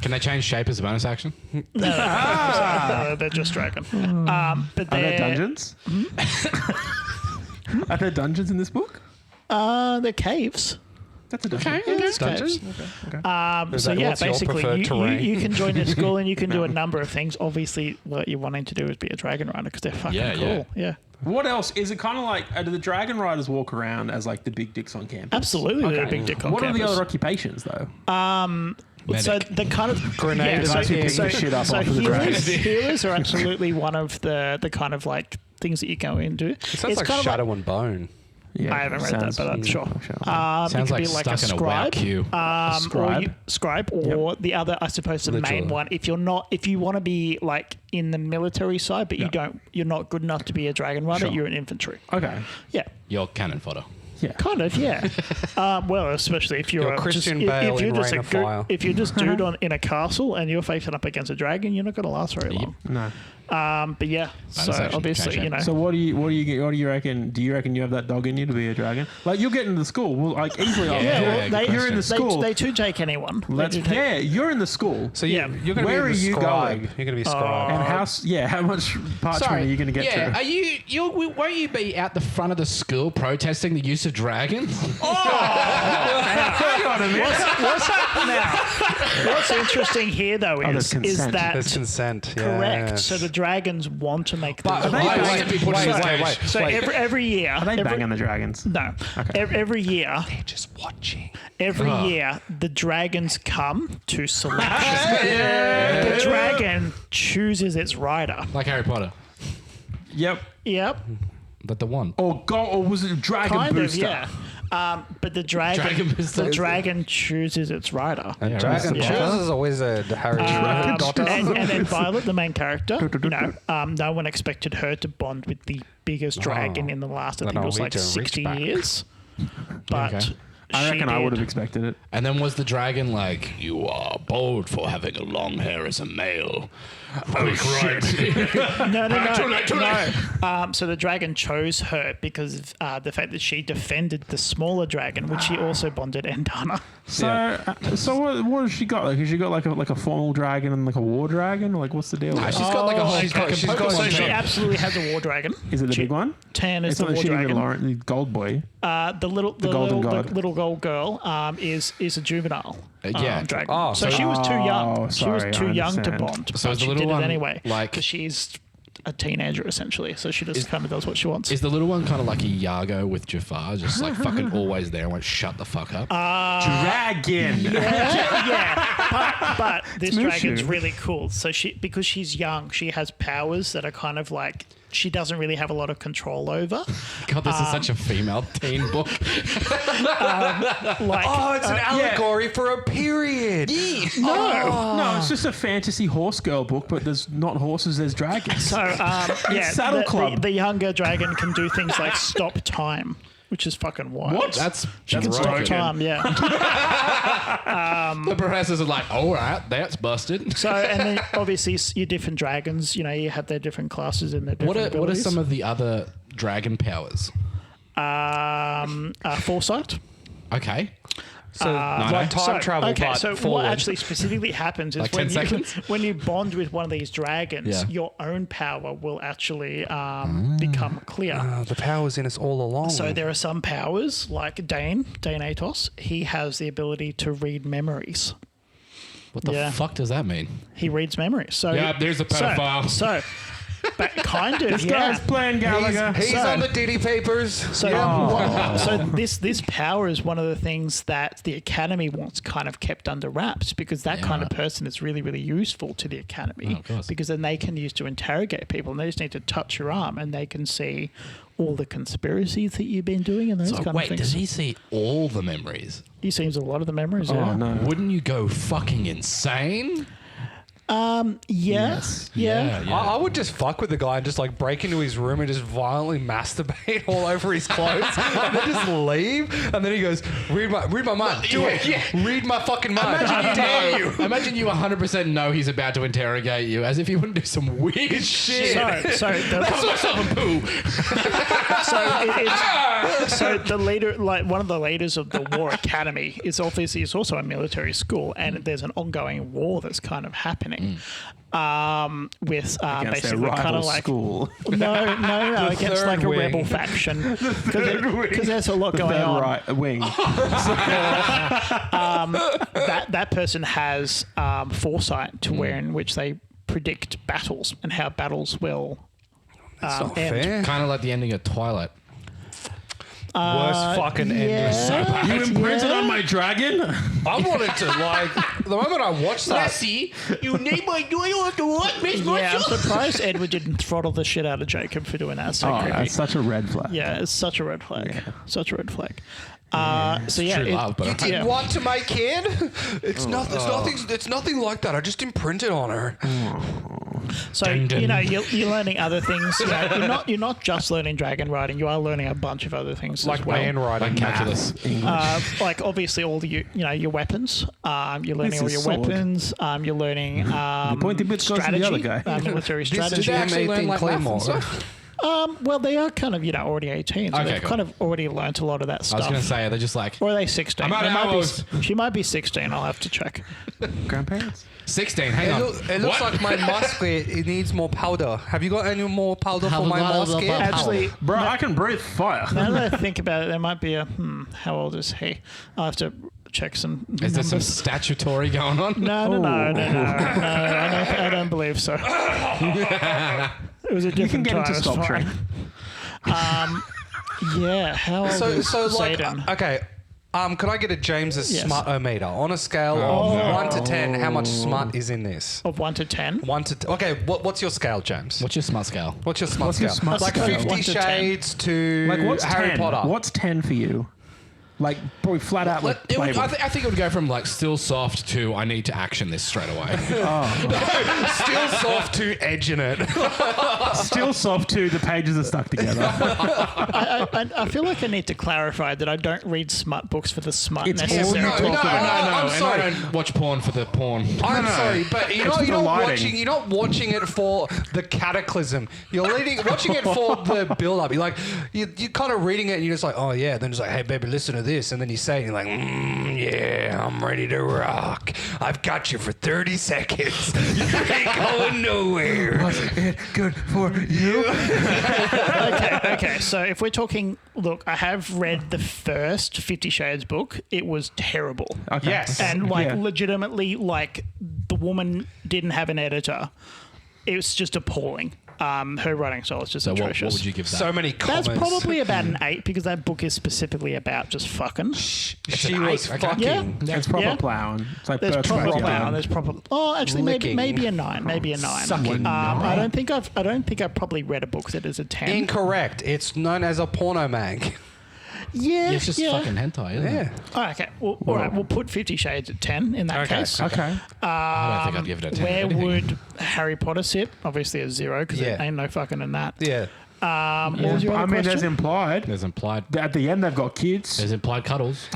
Can they change shape as a bonus action? No, they're just dragon. But Are there they're dungeons? Are there dungeons in this book? they're caves. That's a dungeon. It's Dungeons? caves. Is So that- yeah, what's your basically preferred terrain? you can join a school and you can do a number of things. Obviously, what you're wanting to do is be a dragon rider because they're fucking Yeah, cool. yeah. What else? Is it kind of like, do the dragon riders walk around as like the big dicks on campus? Absolutely, they're a big dick on What are the campus. other occupations though? So the kind of Grenade so, device who picks so, the shit up so off of the healers, dragon. healers are absolutely one of the kind of like things that you go into. It sounds like kind of Shadow and Bone. Yeah, I haven't read that, but I'm sure. Sounds it could like be like stuck a in a WoW scribe. queue. Scribe, or the other, I suppose, the Literally. main one. If you want to be like in the military side, but you're not good enough to be a dragon rider, Sure. you're an infantry. Okay. Yeah. Your cannon fodder. Yeah. Kind of, yeah. Well, especially if you're, You're Christian just, Bale if you're in just Rain a of Fire. if you're just dude in a castle and you're facing up against a dragon, you're not going to last very long. No. But yeah, so action, obviously, change you know. So what do you reckon? Do you reckon you have that dog in you to be a dragon? Like you'll get into the school, well, like easily. yeah, well, good they, question. You're in the school. They do take anyone. They Let's, do take- yeah, you're in the school. So Yeah. you're going to Where be are the you scribe. going? You're going to be scribe. And how much parchment are you going to get yeah, to? are you won't you be out the front of the school protesting the use of dragons? Hang on a minute. What's interesting here, though, there's is consent. that There's consent. correct? yes. So the dragons want to make But these. they Why banging- is it people wait, choose wait, stage? wait. So every year, Are they every, banging the dragons? No, every year, They're just watching. every year, the dragons come to selection. The dragon chooses its rider. Like Harry Potter. Yep. Yep, But the one. Or was it Dragon kind Booster? of, yeah. But the dragon, Dragon booster. the dragon chooses its rider. And Yeah, Dragon right. Chooses is always a Harry daughter. And then Violet, the main character, no one expected her to bond with the biggest dragon in the last, I think it was like Norwegian 60 Ridgeback. years. But Okay. I she reckon I would have did. expected it. And then was the dragon like, you are bold for having a long hair as a male? Oh, shit. No. So the dragon chose her because of the fact that she defended the smaller dragon, which she also bonded Andana. So what has she got? Like, has she got like a formal dragon and like a war dragon? Like, what's the deal? She's With that? got like a whole she's got- fucking she's got- Pokemon So she team. absolutely has a war dragon. Is it the She- big one? Tan is It's the not the war shitty dragon. the gold boy. The golden god. little gold girl is a juvenile yeah. dragon. Oh, so so- she was too young. Oh, She was sorry, too I young to understand. bond. So but is the she little did one, it anyway. like- because she's a teenager essentially. So she just kind of does what she wants. Is the little one kind of like a Iago with Jafar, just like fucking always there and won't shut the fuck up? Dragon. Yeah, but this Mushu. dragon's really cool. So because she's young, she has powers that are kind of like she doesn't really have a lot of control over. God, this is such a female teen book. Like, Oh, it's an allegory for a period. No, it's just a fantasy horse girl book, but there's not horses, there's dragons. so Saddle Club. The younger dragon can do things like stop time, which is fucking wild. What? That's Can stop broken. time, yeah. The professors are like, all right, that's busted. So, and then obviously your different dragons, you know, you have their different classes and their different What are abilities. some of the other dragon powers? Foresight. Okay. So like time travel, Okay, but so forward. what actually specifically happens is Like when 10 seconds? when you bond with one of these dragons, Yeah. your own power will actually become clear. The power's in us all along. So there are some powers, like Dane Atos. He has the ability to read memories. What the Yeah. fuck does that mean? He reads memories. So Yeah, there's a pedophile. So, but kind of, This yeah. guy's playing Gallagher. He's So- on the Diddy papers. So, so this power is one of the things that the Academy wants kind of kept under wraps, because that kind of person is really, really useful to the Academy, of course. because then they can use to interrogate people, and they just need to touch your arm and they can see all the conspiracies that you've been doing and those So kind wait, of things. does he see all the memories? He sees a lot of the memories. Oh, yeah. no. Wouldn't you go fucking insane? Yeah. I would just fuck with the guy and just like break into his room and just violently masturbate all over his clothes and then just leave. And then he goes, read my mind. Do it. Yeah. Read my fucking mind. Imagine Dare you. Imagine you 100% know he's about to interrogate you, as if he wouldn't do some weird shit. Call myself a poo. So the leader, like one of the leaders of the War Academy, is obviously it's also a military school, and there's an ongoing war that's kind of happening. With Against their basically kind rival of like school. no against third like a wing. rebel faction, because there's a lot going on. Right wing. That person has foresight to where in which they predict battles and how battles will Not end. fair. Kind of like the ending of Twilight. Worst fucking ending. You imprinted on my dragon? I wanted to like the moment I watched that. you need my doing to what, Miss Yeah, I'm surprised Edward didn't throttle the shit out of Jacob for doing that. So Oh, creepy. that's such a red flag. Yeah, it's such a red flag. Such a red flag. So true love, but You I- did yeah. what to my kid? It's nothing. It's nothing like that. I just imprinted on her. So Dun, dun. you know you're learning other things. You know, you're not just learning dragon riding. You are learning a bunch of other things Like as well. man riding. Like calculus. Like obviously all the your weapons. You're learning This all is your sword. weapons. You're learning pointy bit goes to the strategy. other guy. Military This is strategy. they actually learn, Nathan like, math and Claymore. stuff? Well, they are kind of already 18, so Okay, they've cool. kind of already learnt a lot of that I stuff. was going to say, they're just like, Or are they 16? I'm out They of might be- hours. she might be 16. I'll have to check. Grandparents? 16, hang on. It looks What? like my musket. It needs more powder. Have you got any more powder for my musket? Actually, Bro, I can breathe fire. now that I think about it, there might be a how old is he? I'll have to check some. Is there some numbers. statutory going on? No, I don't believe so. It was a You can different get him time. to it's stop fine. train. Yeah, how old is So like, Zayden? okay. Can I get a James's Yes. smart-o-meter on a scale of 1 to 10? How much smart is in this? Of 1 to 10? 1 to okay. What's your scale, James? What's your smart scale? What's your smart What's your scale? smart Like scale? 50 1 to 10. Shades to Like, what's Harry 10? Potter. What's 10 for you? Like, probably flat out like I Playboy. think it would go from like still soft to I need to action this straight away. Still soft to edge in it. Still soft too, the pages are stuck together. I feel like I need to clarify that I don't read smut books for the smut It's more necessarily. than talk about. I'm and sorry. I don't watch porn for the porn. I'm sorry, but It's for the lighting. you're not watching it for the cataclysm. You're watching it for the build-up. You're kind of reading it and you're just like, oh yeah. Then it's like, hey baby, listen to this. And then you say it and you're like, yeah, I'm ready to rock. I've got you for 30 seconds. You ain't going nowhere. Was it good for you? Okay, so if we're talking, look, I have read the first 50 Shades book. It was terrible. Okay. Yes. And like Yeah. legitimately, like the woman didn't have an editor. It was just appalling. Her writing style is just So what atrocious. would you give that? So many comments. That's probably about an 8 because that book is specifically about just fucking. She an was 8, okay. fucking. Yeah. It's proper Yeah. plowing. It's like There's Bert's proper backyard. wow. There's proper. Oh, actually, Licking. maybe a 9. Maybe a 9. Sucking. I don't think I've probably read a book that is a 10. Incorrect. It's known as a porno mag. Yeah, Yeah, it's just fucking hentai, isn't it? Oh, okay. Well, all right. We'll put 50 Shades at 10 in that Okay. case. Okay. I don't think I'd give it a 10. Where if anything. would Harry Potter sit? Obviously a 0 because Yeah. there ain't no fucking in that. Yeah. What was your other I mean, there's question? implied. There's implied At the end, they've got kids. there's implied cuddles.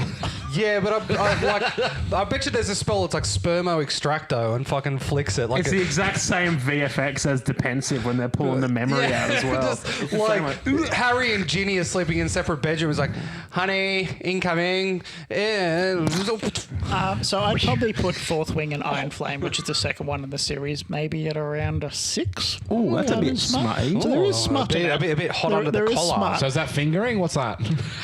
Yeah, but I bet you there's a spell that's like spermo extracto and fucking flicks it. Like It's the exact same VFX as Depensive when they're pulling the memory out as well. Just like Harry and Ginny are sleeping in separate bedrooms. Like, honey, incoming. So I'd probably put Fourth Wing and Iron Flame, which is the second one in the series, maybe at around a 6. Ooh, that's a bit smut. smutty. So there is smut in a it. bit hot There- under the there is collar. smut. So is that fingering? What's that?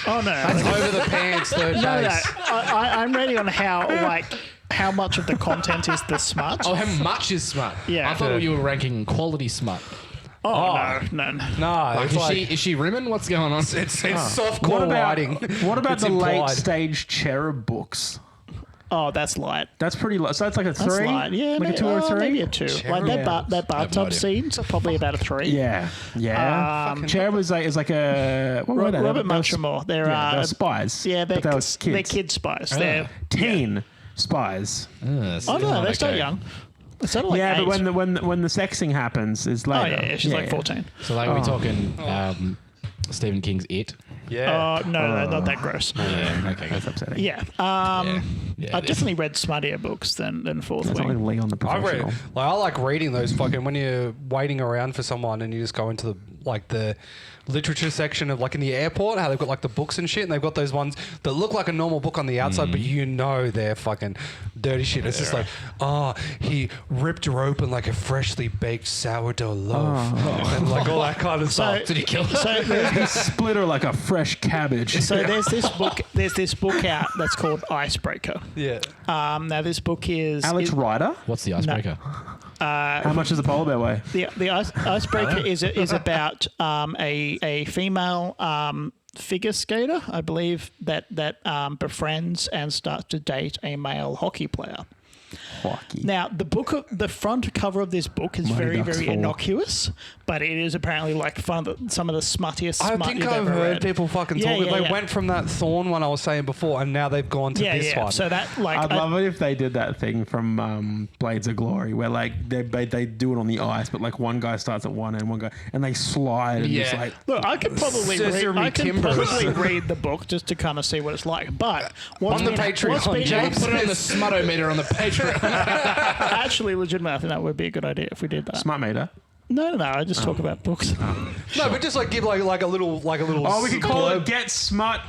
Oh no. Over the pants, third No, base. I'm ready on how much of the content is the smut. Oh, how much is smut? Yeah. I thought you were ranking quality smut. No. No, Like, it's is she rimming? What's going on? it's soft What core about writing. what about It's the late implied. stage Cherub books? Oh, that's light. That's pretty low. So that's like a That's 3? light. Yeah, like maybe, a 2 or a 3? maybe a 2. Like that no bathtub idea. scene's probably about a 3. Yeah, yeah. Cherub is like a what were they? Robert They were Muchamore. They're they're spies. Yeah, but they were kids. they're kid spies. They're Teen spies. oh no, they're still young. They started like yeah, 8. but when the sexing happens is oh later. yeah, she's like 14. So like, are we talking Stephen King's It? Yeah. No, not that gross. Yeah. Okay. That's upsetting. Yeah. Yeah, I've it is. definitely read smuttier books than Fourth That's like Wing. Leon the I Professional. read, I like reading those fucking when you're waiting around for someone and you just go into the literature section of like in the airport, how they've got like the books and shit, and they've got those ones that look like a normal book on the outside, but you know they're fucking dirty shit. It's just like, he ripped her open like a freshly baked sourdough loaf, and like all that kind of stuff. Did he kill her? So there's Split her like a fresh cabbage. So there's this book out that's called Icebreaker. Yeah. Now this book is Alex Ryder. What's the icebreaker? How much does a polar bear weigh? the Icebreaker is about a female figure skater, I believe, that befriends and starts to date a male hockey player. Hockey. Now, the front cover of this book is Mighty very, Ducks very 4. innocuous, but it is apparently like some of the smuttiest I smut think you've I've ever heard read. people fucking Yeah, talk. yeah, They yeah. went from that Thorn one I was saying before, and now they've gone to Yeah, this yeah. one. So that like I'd love it if they did that thing from Blades of Glory, where like they do it on the ice, but like one guy starts at one end, one guy, and they slide, and just Yeah. like Look, I could probably Sesame Timbers. read the book just to kind of see what it's like. But On the Patreon, James. Put it on the smut-o-meter on the Patreon. actually, legitimately, I think that would be a good idea if we did that. smart meter. No, I just talk about books. No, but just like give like a little. Oh, we could call blurb. it Get Smut.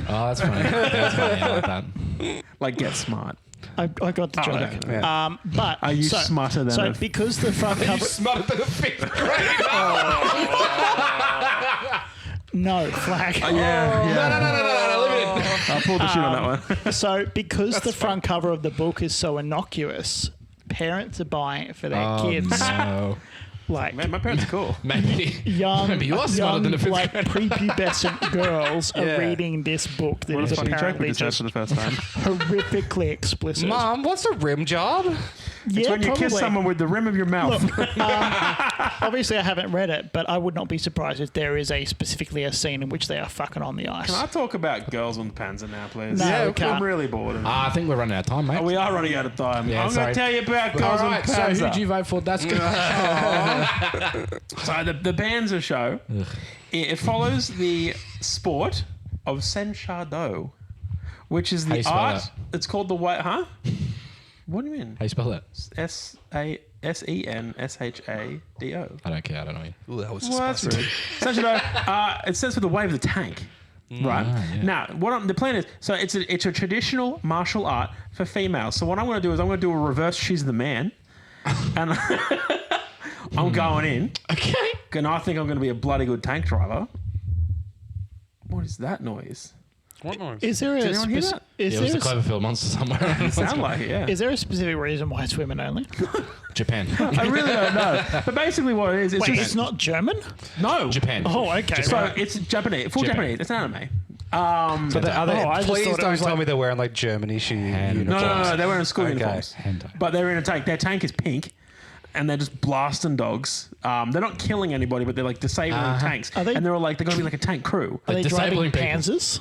Oh, that's funny. That's funny. I like that. Like Get Smart. I got the joke. okay, yeah. But Are you smarter than so a- because the front cover? Smarter than a fifth grade. No flag. Yeah, No, leave it in. I'll pull the shit on that one. So because the front cover of the book is so innocuous, parents are buying it for their kids. No. Like Man, my parents are cool. Maybe. young, Maybe you are smarter young than a fifth like grader. prepubescent girls are Yeah. reading this book that What is a fucking joke we apparently just heard just for the first time. horrifically explicit. Mom, what's a rim job? Yeah, It's when you kiss probably. someone with the rim of your mouth. Obviously, I haven't read it, but I would not be surprised if there is specifically a scene in which they are fucking on the ice. Can I talk about girls on Panzer now, please? No, we I'm can't. really bored of it. I think we're running out of time, mate. We are running out of time. Yeah, I'm going sorry. to tell you about All girls right, on so Panzer. who'd you vote for? That's good. So the Panzer show, it follows the sport of Senshado, which is How you the spell art. that? It's called the way. Huh? What do you mean? How you spell that? Senshado. I don't care. I don't know. Ooh, that was Well, that's rude. Senshado. It stands for the way of the tank. Right yeah. now, the plan is it's a traditional martial art for females. So what I'm going to do is I'm going to do a reverse. She's the man, and I'm going in. Okay. And I think I'm going to be a bloody good tank driver. What is that noise? What noise? Is there a anyone hear that? is It was there the Cloverfield monster somewhere. Sound like it, yeah. is there a specific reason why it's women only? Japan. I really don't know. But basically what it is, it's Wait, just... it's not German? No. Japan. Oh, okay. So it's Japanese, full Japan. Japanese. It's an anime. So are they, I just please thought it don't was tell like- me they're wearing like German-ish uniforms. No, they're wearing school Okay. uniforms. Hentai. But they're in a tank. Their tank is pink, and they're just blasting dogs. They're not killing anybody, but they're like disabling tanks. Are they- and they're all like, they're going to be like a tank crew. Are they disabling driving people. Panzers?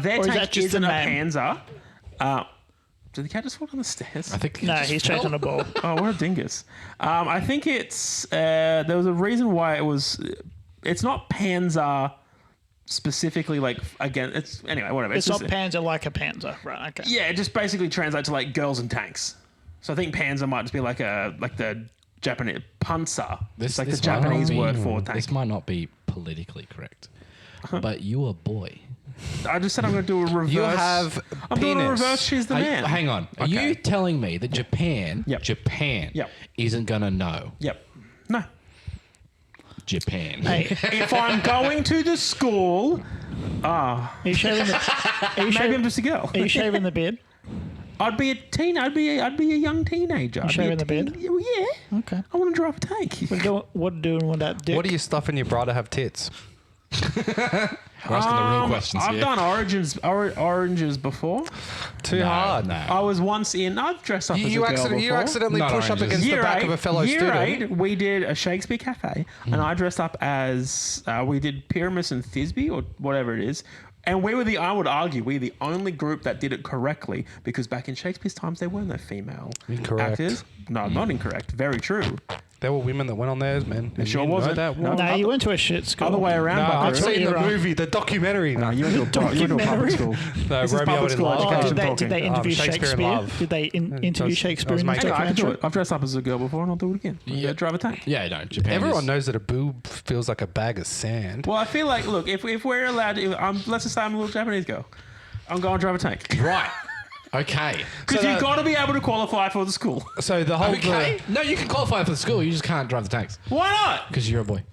Their Or is tank that just isn't a a name? Panzer. Did the cat just fall down the stairs? I think. No, he's chasing a ball. Oh, what a dingus. I think it's... there was a reason why it was... It's not Panzer specifically, like, again, it's... Anyway, whatever. It's not just, Panzer like a Panzer, right? Okay. Yeah, it just basically translates to, like, girls and tanks. So I think Panzer might just be like the Japanese... Panzer. It's like the might not Japanese be- word for tank. This might not be politically correct, but you a boy. I just said I'm going to do a reverse... You have I'm doing a penis. reverse she's the man. Hang on. Are you telling me that Japan, Yep. Japan, Yep. isn't gonna know Yep. No. Japan? Hey, If I'm going to the school... are you shaving the? Are you Maybe shaving, I'm just a girl. are you shaving the beard? I'd be a young teenager. I'd be shaving a the beard? Yeah. Okay. I want to drive a tank. What doing with that dick? What are you stuffing your bra to have tits? We're asking the real questions I've here. done oranges before. Too hard. No. I was once in. I've dressed up as a You, girl accidentally, you before. accidentally Not push up oranges. against the back of a fellow year student. 8, we did a Shakespeare cafe, and I dressed up as we did Pyramus and Thisbe or whatever it is. And I would argue, we're the only group that did it correctly because back in Shakespeare's times, there were no female Incorrect. actors. No, not incorrect. Very true. There were women that went on theirs, man. It sure You know wasn't. that No. one. No, you went to a shit school. Other way around, No, I've Buckaroo. seen You're the right. movie, the documentary. No, you went to a public Documentary? school. No, This is Romeo public in school Love. education. Did they interview Shakespeare in Shakespeare? Love. Did they interview was- Shakespeare that in was this made- I can do documentary? it. I've dressed up as a girl before, and I'll do it again. I'm gonna drive a tank. Yeah, no. Japan. Everyone is, knows that a boob feels like a bag of sand. Well, I feel like, look, if we're allowed, let's just say I'm a little Japanese girl, I'm going to drive a tank. Right. Okay. Because you've got to be able to qualify for the school. So the whole Okay. No, you can qualify for the school. You just can't drive the tanks Why not? because you're a boy.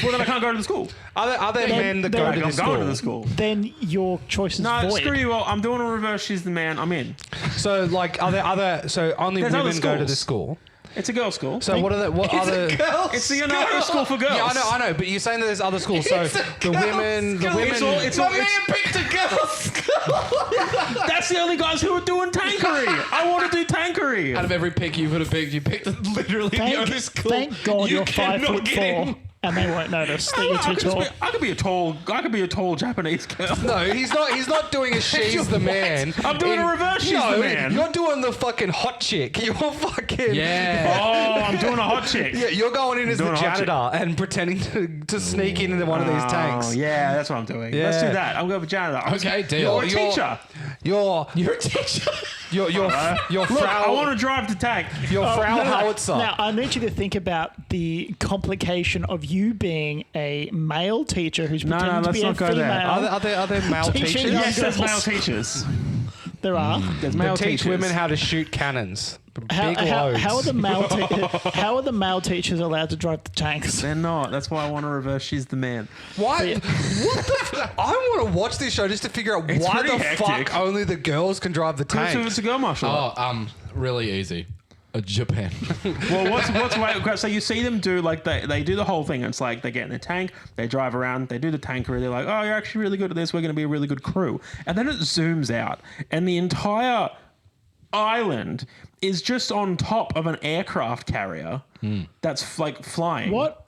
Well, then I can't go to the school. are there men that then- go Like, to I'm this going school? to the school. Then your choice is No, void. screw you all. I'm doing a reverse. She's the man. I'm in. So like, are there other? So only There's other women go to schools. this school. It's a girls' school. So what are the what other? It's the United School for Girls. Yeah, I know, but you're saying that there's other schools. So the women, It's all, picked a girl school. that's the only guys who are doing tankery. I want to do tankery. Out of every pick you would have picked, you picked literally the only school. Thank God you you're 5 cannot foot get 4, in. and they won't notice that you're I too tall. could be a tall Japanese girl. No, he's not. He's not doing a she's the man. I'm doing a reverse she's no, the man. You're doing the fucking hot chick. You're fucking Yeah. Oh, I'm doing a hot chick. Yeah, you're going in as the doing a hot chick. janitor and pretending to sneak into one of these tanks. Oh, yeah, that's what I'm doing. Let's Yeah. do that. I'm going for janitor. Okay, deal. Or a teacher. You're You're a teacher. you're Look, Frau. I want to drive the tank. You're Frau Howitzer. Now, I need you to think about the complication of you being a male teacher who's No, pretending to let's be a not go female. there. Are there male Teaching teachers? young Yes, there's girls. male teachers. There are. There's They male teach teachers. women how to shoot cannons. Big How loads. are the male teachers allowed to drive the tanks? They're not. That's why I want to reverse. She's the man. Why? What the? I want to watch this show just to figure out It's why pretty the hectic. fuck only the girls can drive the So it's tanks. a girl martial art. Oh, really easy. Japan. Well, what's so you see them do like they do the whole thing. It's like they get in the tank, they drive around, they do the tankery. They're like, oh, you're actually really good at this. We're going to be a really good crew. And then it zooms out, and the entire island is just on top of an aircraft carrier that's like flying. What?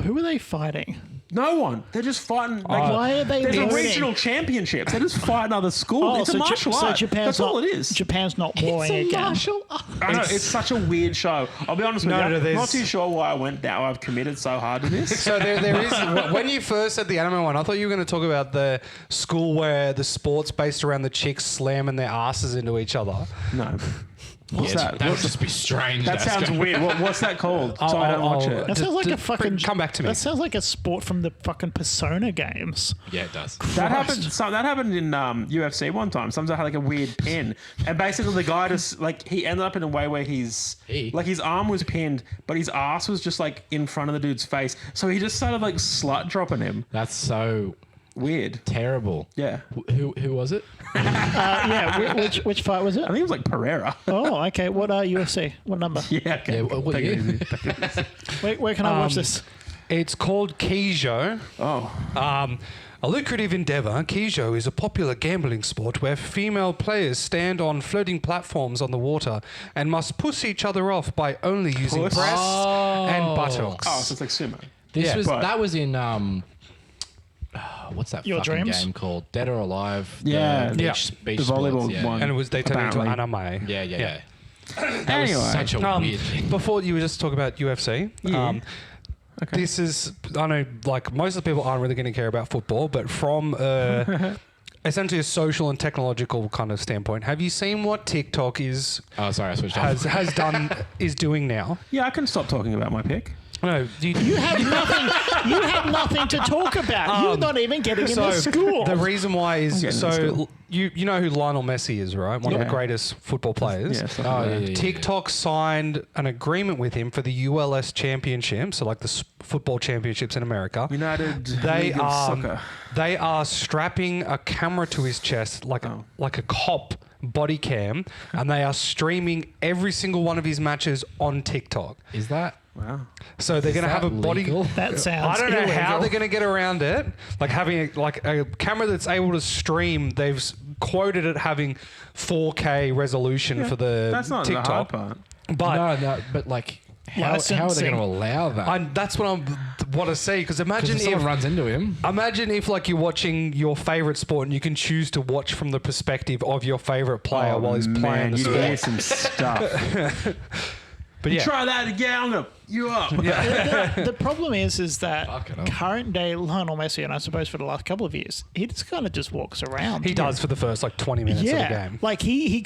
Who are they fighting? No one. They're just fighting. Like, Why are they There's a winning? regional championships. They're just fighting other schools. It's a martial art. Japan's That's all it is. Japan's not boring again. I know, it's such a weird show. I'll be honest with No, you. no, I'm there's- not too sure why I went down. I've committed so hard to this. So there is. When you first said the anime one, I thought you were going to talk about the school where the sport's based around the chicks slamming their asses into each other. No. What's that? That would just be strange. That sounds Dasko. weird. What's that called? So I don't watch it. That sounds like a Just fucking. come back to me. That sounds like a sport from the fucking Persona games. Yeah, it does. That happened in UFC one time. Someone had like a weird pin, and basically the guy just like he ended up in a way where his arm was pinned, but his ass was just like in front of the dude's face. So he just started like slut dropping him. That's so weird. Terrible. Yeah. Who was it? Which fight was it? I think it was like Pereira. Oh, okay. What UFC? What number? Yeah, okay. Yeah, what Take it year? easy. Where can I watch this? It's called Keijo. Oh. A lucrative endeavor, Keijo is a popular gambling sport where female players stand on floating platforms on the water and must push each other off by only using Push? breasts and buttocks. Oh, so it's like sumo. That was in what's that Your fucking Dreams? game called? Dead or Alive? Yeah. The Yeah. beach The volleyball sports, one. And they turned into Apparently. anime. Yeah. That Anyway. was such a weird thing. Before you were just talking about UFC, this is, I know, like most of the people aren't really going to care about football, but from essentially a social and technological kind of standpoint, have you seen what TikTok is Oh, sorry, I switched off. has done is doing now? Yeah, I can stop talking about my pick. No, You have nothing. You have nothing to talk about. You're not even getting into school. the reason why I'm is getting into school. you know who Lionel Messi is, right? One of the Yeah. greatest football players. Yeah, stuff Oh, like yeah, that. yeah. TikTok signed an agreement with him for the ULS Championship, so like the football championships in America. United They League of are Soccer. they are strapping a camera to his chest like a cop body cam, and they are streaming every single one of his matches on TikTok. Is that? Wow. So they're going to have a body. legal? That sounds. I don't know how illegal. they're going to get around it. Like having a camera that's able to stream. They've quoted it having 4K resolution for the That's not the hard TikTok. part. But No, but like, how are they Licensing. going to allow that? that's what I want to see. Because imagine Because if someone if runs into him. Imagine if, like, you're watching your favorite sport and you can choose to watch from the perspective of your favorite player while he's playing the you sport. hear some stuff. But yeah, Try that again. I'm gonna you up. The problem is that Fucking hell. current day Lionel Messi, and I suppose for the last couple of years, he just kind of just walks around. he does for the first like 20 minutes of the Yeah, game. like he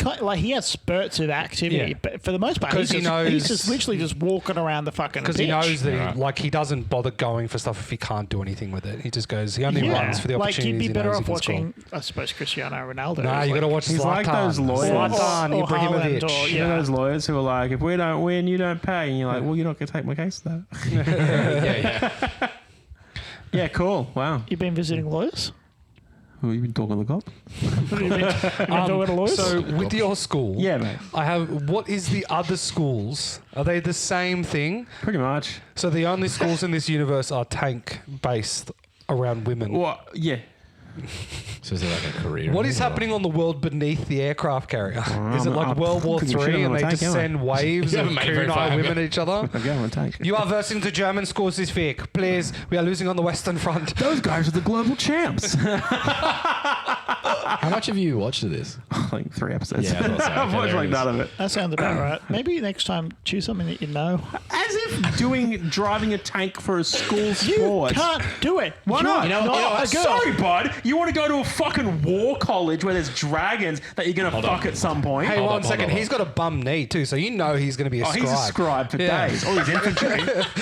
has spurts of activity, Yeah. but for the most part, Because he's he knows- just literally just walking around the fucking. Because he pitch. knows that he doesn't bother going for stuff if he can't do anything with it. He just goes. He only runs for the like opportunities. you'd be better he knows off he can score. watching, I suppose, Cristiano Ronaldo. Nah, It's you got to like- watch He's Zlatan. like those lawyers. Zlatan Or Haaland, Ibrahimovic. or- You know Yeah. those lawyers who are like, if we don't win, you don't pay, and you're like, well, you're not gonna take my case though. Yeah. Yeah, cool. Wow. You've been visiting lawyers. Who you been talking to the cop? Have you been talking to lawyers? So with your school, Yeah, mate. I have. What is the other schools? Are they the same thing? Pretty much. So the only schools in this universe are tank based around women. What? Yeah. So is it like a career? What is happening on the world beneath the aircraft carrier? Is it like I'm World War cooking shit III on and the they tank, just am I? send waves You of haven't made it very far, kunai have women you? at each other? Okay, I'm gonna take. You are versing the German schools this week. Please, we are losing on the Western Front. Those guys are the global champs. How much have you watched of this? Like 3 episodes. Yeah, I thought so. I've Okay, watched there like it none is. of it. That sounds about right. Maybe next time choose something that you know. As if driving a tank for a school You sport. can't do it. Why not? You know- you know, a girl. Sorry, bud. You want to go to a fucking war college where there's dragons that you're going to fuck at some point? Hey, Hold one up, second. hold up. He's got a bum knee too, so you know he's going to be a Oh, scribe. he's a scribe for Yeah. days. Oh, he's infantry.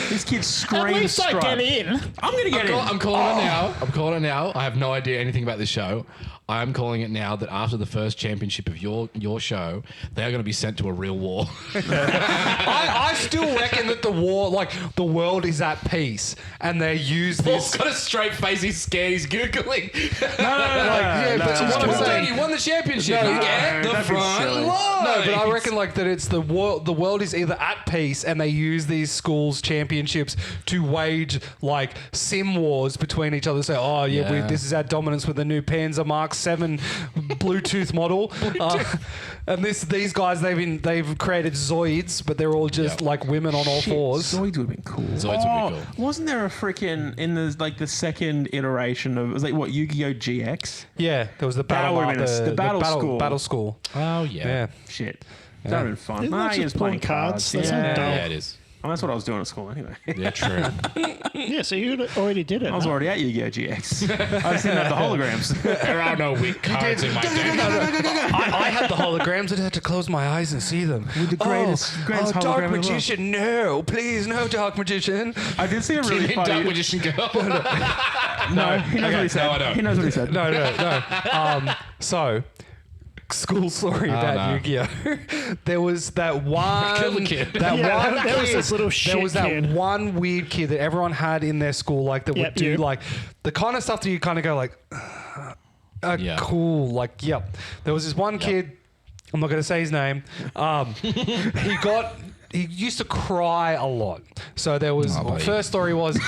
This kid At screams least I scribe. get in. I'm going to get in. I'm calling it now. I'm calling it now. I have no idea anything about this show. I'm calling it now that after the first championship of your show, they are going to be sent to a real war. I still reckon that the war, like the world, is at peace, and they use Paul's this. got a straight face. He's scared. He's googling. Yeah, but what I'm Well saying. done, you won the championship. you get the that'd be front silly. line. No, but I reckon like that it's the world is either at peace and they use these schools championships to wage like sim wars between each other. Say, oh yeah, Yeah. this is our dominance with the new Panzer Mark 7 Bluetooth model. And these guys they've created Zoids, but they're all just like women on all Shit, fours. Zoids would have been cool. Zoids would be cool. Wasn't there a freaking in the second iteration of, it was like what, Yu-Gi-Oh GX? Yeah, there was the That battle would've been the battle school. battle school. Oh yeah. Yeah. Shit. That would have been fun. Isn't that Nah, just you're just playing pulling cards. cards? That sounds Yeah. dumb. Yeah, it is. Well, that's what I was doing at school anyway. Yeah, true. Yeah, so you already did it. I was already at Yu-Gi-Oh GX. I just didn't have the holograms. There are no weak cards in my game. I had the holograms. I had to close my eyes and see them. With the greatest dark hologram in the world. magician, no, please, no, dark magician. I did see a really Dark funny... magician girl. No, he knows what he said. No, I don't. He knows what he said. No. So, school story about no. Yu-Gi-Oh. There was that one Kill the kid. That Yeah, one there was kid. this little There shit was that kid. one weird kid that everyone had in their school, like that Yep, would do you. like the kind of stuff that you kind of go like, Yeah. cool. Like, yep. There was this one kid. I'm not going to say his name. He used to cry a lot. So there was buddy. first story was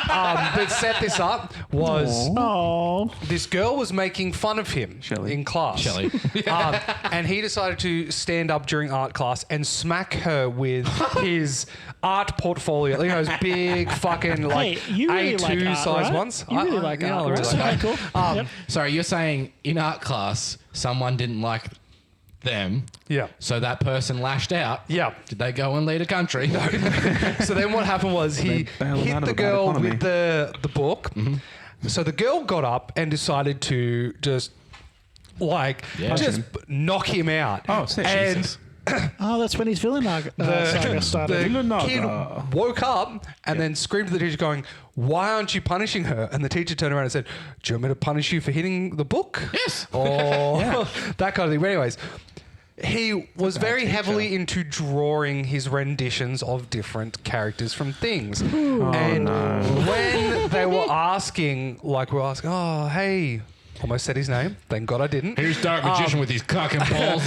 that set this up was Oh, this girl was making fun of him in class. Shelley. And he decided to stand up during art class and smack her with his art portfolio. You know, those big fucking like Hey, you really A2 like art, size right? ones. You really like yeah, art, I really right? like Okay, art. cool. Yep. Sorry, you're saying in art class someone didn't like them. Yeah. So that person lashed out. Yeah. Did they go and lead a country? So then what happened was he They bailed him hit out the of a bad girl economy. with the book. So the girl got up and decided to just knock him out. Oh, sick. And Jesus. Oh, that's when his villain saga started. the Villain kid naga. woke up and then screamed to the teacher going, "Why aren't you punishing her?" And the teacher turned around and said, "Do you want me to punish you for hitting the book?" Yes. Or that kind of thing. But anyways, he was very heavily into drawing his renditions of different characters from things. And when they were asking, oh, hey, almost said his name. Thank God I didn't. Here's Dark Magician with his cock and balls.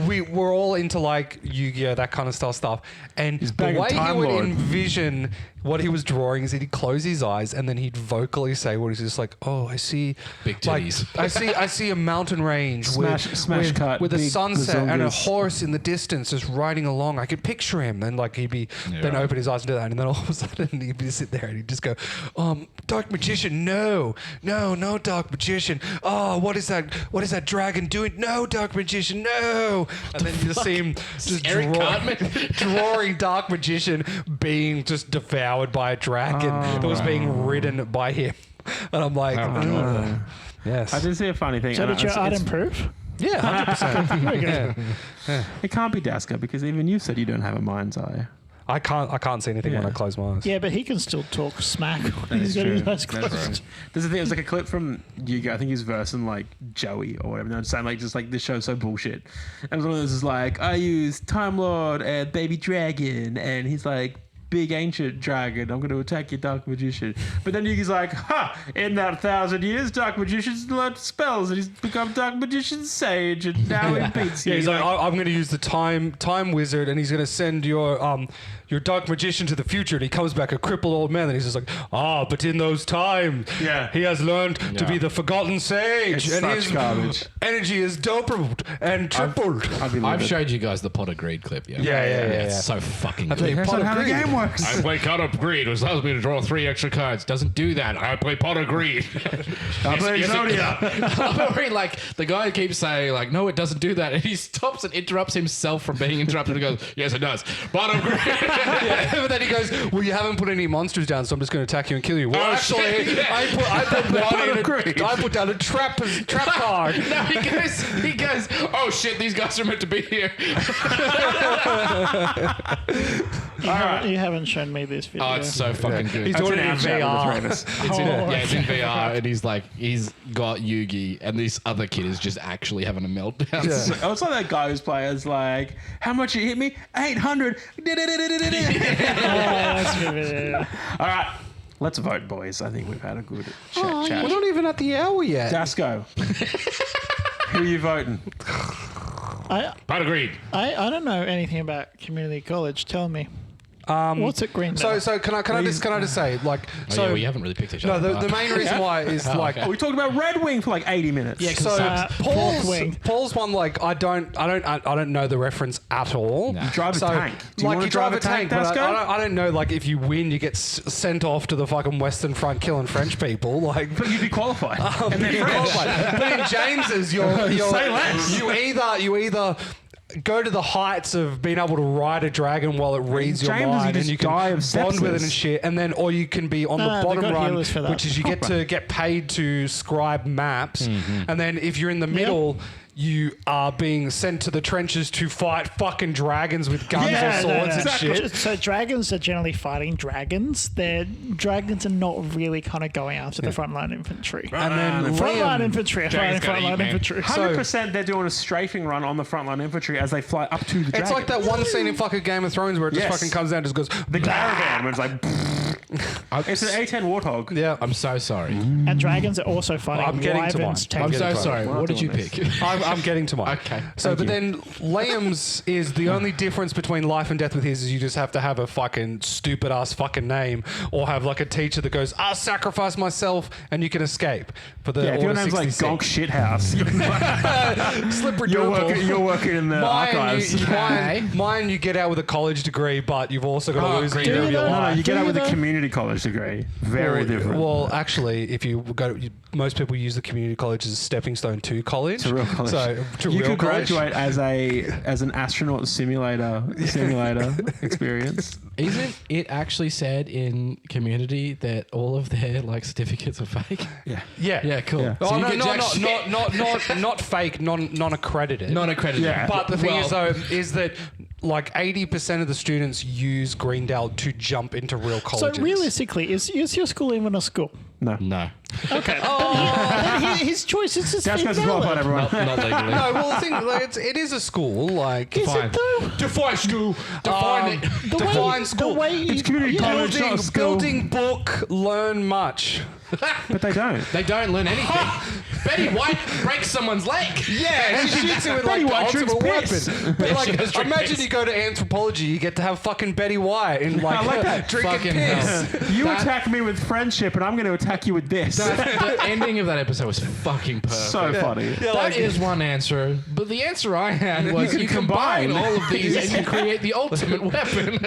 We were all into like Yu-Gi-Oh, that kind of stuff. And the banging way he Time would Lord. envision what he was drawing is that he'd close his eyes and then he'd vocally say what he's just like, oh, I see Big like, titties. I see a mountain range Smash cut, with a big sunset and a bazongas. horse in the distance just riding along. I could picture him and like he'd be then open his eyes and do that, and then all of a sudden he'd be sit there and he'd just go, Dark Magician, no, Dark Magician. Oh, what is that dragon doing? No, Dark Magician, no. And then you just see him just Eric Cartman? drawing Dark Magician being just devoured by a dragon that was being ridden by him. And I'm like, yes. I did see a funny thing. So and did your art it's- improve? Yeah, 100%. Yeah. It can't be Daska because even you said you don't have a mind's eye. I can't see anything when Yeah. I close my eyes. Yeah, but he can still talk smack when he's is got his true. eyes That's closed. right. There's a thing. It was like a clip from Yu-Gi-Oh! I think he's versing like Joey or whatever. And they're saying like just like this show's so bullshit. And one of those is like I use Time Lord and Baby Dragon, and he's like big ancient dragon. I'm going to attack your Dark Magician. But then Yugi's like, in that 1,000 years, Dark Magician's learned spells and he's become Dark Magician's sage and now he beats you. Yeah, he's like, I'm going to use the time wizard, and he's going to send your Dark Magician to the future, and he comes back a crippled old man, and he's just like, but in those times, Yeah. he has learned to be the forgotten sage, It's and such his garbage. energy is doubled and tripled. I've showed you guys the Pot of Greed clip. Yeah. Yeah. It's so fucking tell you, good. That's Pot not of how the Greed. game works. I play Pot of Greed, which allows me to draw 3 extra cards. Doesn't do that. I play Pot of Greed. I play Exodia. Where he, like the guy keeps saying like, no, it doesn't do that, and he stops and interrupts himself from being interrupted and goes, yes, it does. Pot of Greed. Yeah, but then he goes, well, you haven't put any monsters down, so I'm just going to attack you and kill you. Well, Oh, actually, shit, yeah. I put down a trap card. No, he goes, oh shit, these guys are meant to be here. You haven't shown me this video. Oh, it's so fucking good. He's That's doing it an in app chat with the VR. trainers. It's in VR, and he's got Yugi, and this other kid is just actually having a meltdown. Yeah. I was like that guy who's players like, how much you hit me? 800. That's a good video. All right, let's vote, boys. I think we've had a good chat. We're not even at the hour yet. Dasco. Who are you voting? Pot of Greed. I don't know anything about community college. Tell me. What's at Greendale? So can I just say like we haven't really picked each no other. the main reason why is like okay. We talked about Red Wing for like 80 minutes. Yeah, 'cause, so Wing. Paul's one like I don't know the reference at all. No. You drive a tank. Do you like wanna you drive a tank, tank, but Dasco? I don't know like if you win you get sent off to the fucking Western Front killing French people like. But you'd be qualified. and then You're qualified. But in James's, Say less. you either go to the heights of being able to ride a dragon while it reads your James, you mind, just and you can die of bond with it sepsis. and shit, and then or you can be on No, the they bottom got run, healers for that. which is you get to get paid to scribe maps, and then if you're in the middle, you are being sent to the trenches to fight fucking dragons with guns or swords and shit. So dragons are generally fighting dragons. Dragons are not really kind of going after the frontline infantry. And then Frontline Liam, infantry are fighting Dragon's gotta eat, frontline man. infantry. 100% they're doing a strafing run on the frontline infantry as they fly up to the dragon. it's like that one scene in fucking Game of Thrones where it just Yes. fucking comes down and just goes, the caravan where it's like it's an A10 Warthog. yeah. I'm so sorry. And dragons are also fighting I'm getting to wyverns. mine. I'm taking- so fine. sorry. We're not What did you doing this. pick? I'm getting to mine. Okay, So, thank but you. then Liam's is the only difference between life and death with his is you just have to have a fucking stupid ass fucking name or have like a teacher that goes, I'll sacrifice myself and you can escape. For the Yeah, if your Order name's like 66. Gonk Shithouse, Slippery you're working in the archives. Mine, you get out with a college degree, but you've also got to lose a great. year of your Do No, life. you get out with a though? community college degree. Very different. Well, actually, if you go, most people use the community college as a stepping stone to college. to real college. So to you real could college. graduate as an astronaut simulator experience. Isn't it actually said in Community that all of their like certificates are fake? Yeah. Yeah. Yeah, cool. Yeah. So Oh you no, get no, jack no, shit. not fake, non-accredited. Non-accredited. Yeah. But the thing Well, is, though, is that like 80% of the students use Greendale to jump into real colleges. So realistically, is your school even a school? No. No, Okay. Then his choice is just That's qualified, everyone. not legally. no, well, the thing, like, it is a school. Like, Is Fine. it though? Define school. Define it. define school. The way It's community college, not a school. Building book, learn much. But they don't. They don't learn anything. Betty White breaks someone's leg. Yeah, she shoots it with Betty like White the ultimate drinks weapon. But Yeah, like, she does drink imagine piss. you go to anthropology, you get to have fucking Betty White and like, I like that. drinking Fucking piss. hell. You That- attack me with friendship, and I'm going to attack you with this. The ending of that episode was fucking perfect. So funny. Yeah, That like, is one answer, but the answer I had was can you combine combine. all of these and you create the ultimate weapon.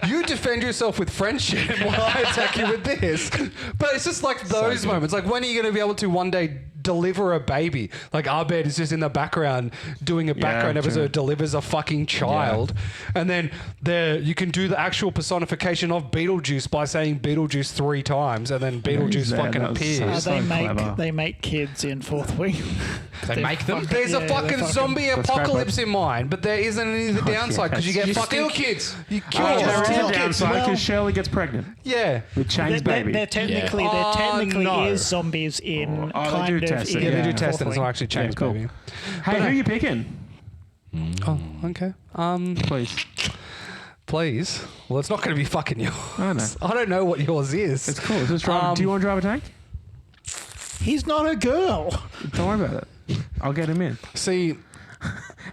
you defend yourself with friendship while I attack you with this. But it's just like those moments. Like, when are you going to be able to one day deliver a baby? Like, Abed is just in the background doing a background true. episode, delivers a fucking child. And then there you can do the actual personification of Beetlejuice by saying Beetlejuice 3 times, and then Beetlejuice there, fucking that was appears. so clever. They make kids in Fourth Wing. They make them. There's a Yeah, fucking they're zombie That's apocalypse in mind, but there isn't any of the downside because you get You fucking steal kids. You kill Oh, there is steal a kids. downside because Well- Shirley gets pregnant Yeah. with Chang's baby. They're technically, Yeah. they're technically no. is zombies in Oh, they kind do of test it. in Yeah, they do Yeah. test it. Fourth It's Wing. not actually Chang's cool. baby. Hey, who are you picking? Oh, okay. Please. Please. Well, it's not going to be fucking yours. I know. I don't know what yours is. It's cool. Just drive, do you want to drive a tank? He's not a girl. Don't worry about it. I'll get him in. See,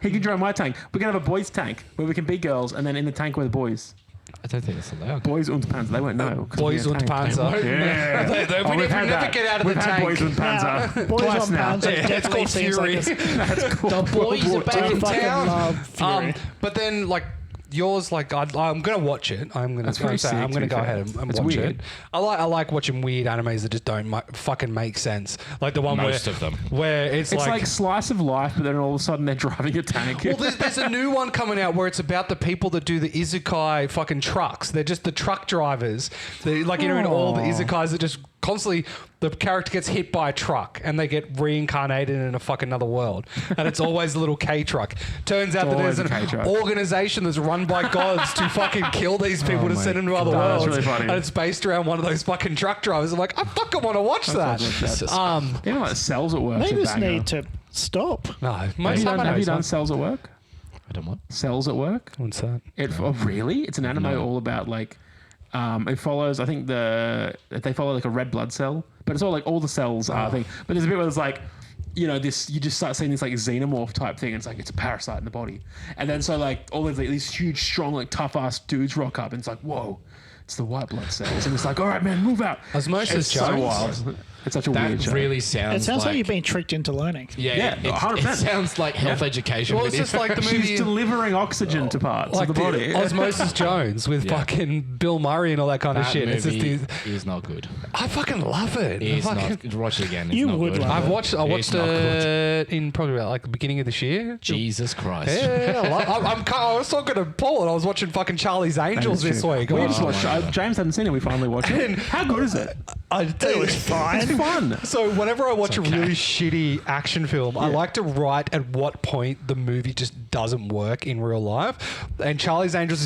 He can drive my tank. We can have a boys' tank where we can be girls, and then in the tank we're the boys. I don't think that's allowed. Boys und Panzer. They won't know. 'cause boys we're und a tank. Panzer. Yeah. We we've had never that. get out of We've the had tank. Boys und Panzer. Now, Boys Twice on now. Panzer It's definitely called seems like Fury. That's cool. The boys are back I in fucking town. love Fury. But then, like, yours, like, I'm going to watch it. I'm going That's to pretty say, sick, I'm going to to be go fair. ahead and It's watch weird. it. I like watching weird animes that just don't fucking make sense. Like the one Most where, of them. where it's like slice of life, but then all of a sudden they're driving a tank. Well, there's a new one coming out where it's about the people that do the isekai fucking trucks. They're just the truck drivers. They're like, in all the isekais that just constantly, the character gets hit by a truck and they get reincarnated in a fucking other world. And it's always a little K truck. Turns out that there's always a an K-truck. organization that's run by gods to fucking kill these people to my send them to other God. That's worlds. really funny. And it's based around one of those fucking truck drivers. I'm like, I fucking want to watch that. Jesus. Even like cells at work. They just need to stop. No, Have most you of done, have you done cells at work? I don't want. Cells at work? What's that? Oh, really? It's an anime all about like. It follows. I think they follow like a red blood cell, but it's all like all the cells are thing. But there's a bit where it's like, you know, this you just start seeing this like xenomorph type thing. And it's like it's a parasite in the body, and then so like all of these huge, strong, like tough ass dudes rock up, and it's like whoa, it's the white blood cells, and it's like all right, man, move out. Osmosis It's so Jones. wild. It's such a weird That show. really sounds. It sounds like you've been tricked into learning. Yeah, Yeah, it 100%. sounds like health education. Well, it's video. just like the movie. She's delivering oxygen to parts like of the body. Osmosis Jones with Yeah. fucking Bill Murray and all that kind of that shit. It's just movie these, is not good. I fucking love it. It is Fucking- not. Watch it again. It's You not would good. love I it. watched It's not good. it in probably about like the beginning of this year. Jesus Christ. Yeah, I was not going to pull it. I was watching fucking Charlie's Angels this week. We Oh, just watched, James hadn't seen it. We finally watched it. How good is it? It was fine. Fun. So whenever I watch a really shitty action film, I like to write at what point the movie just doesn't work in real life. And Charlie's Angels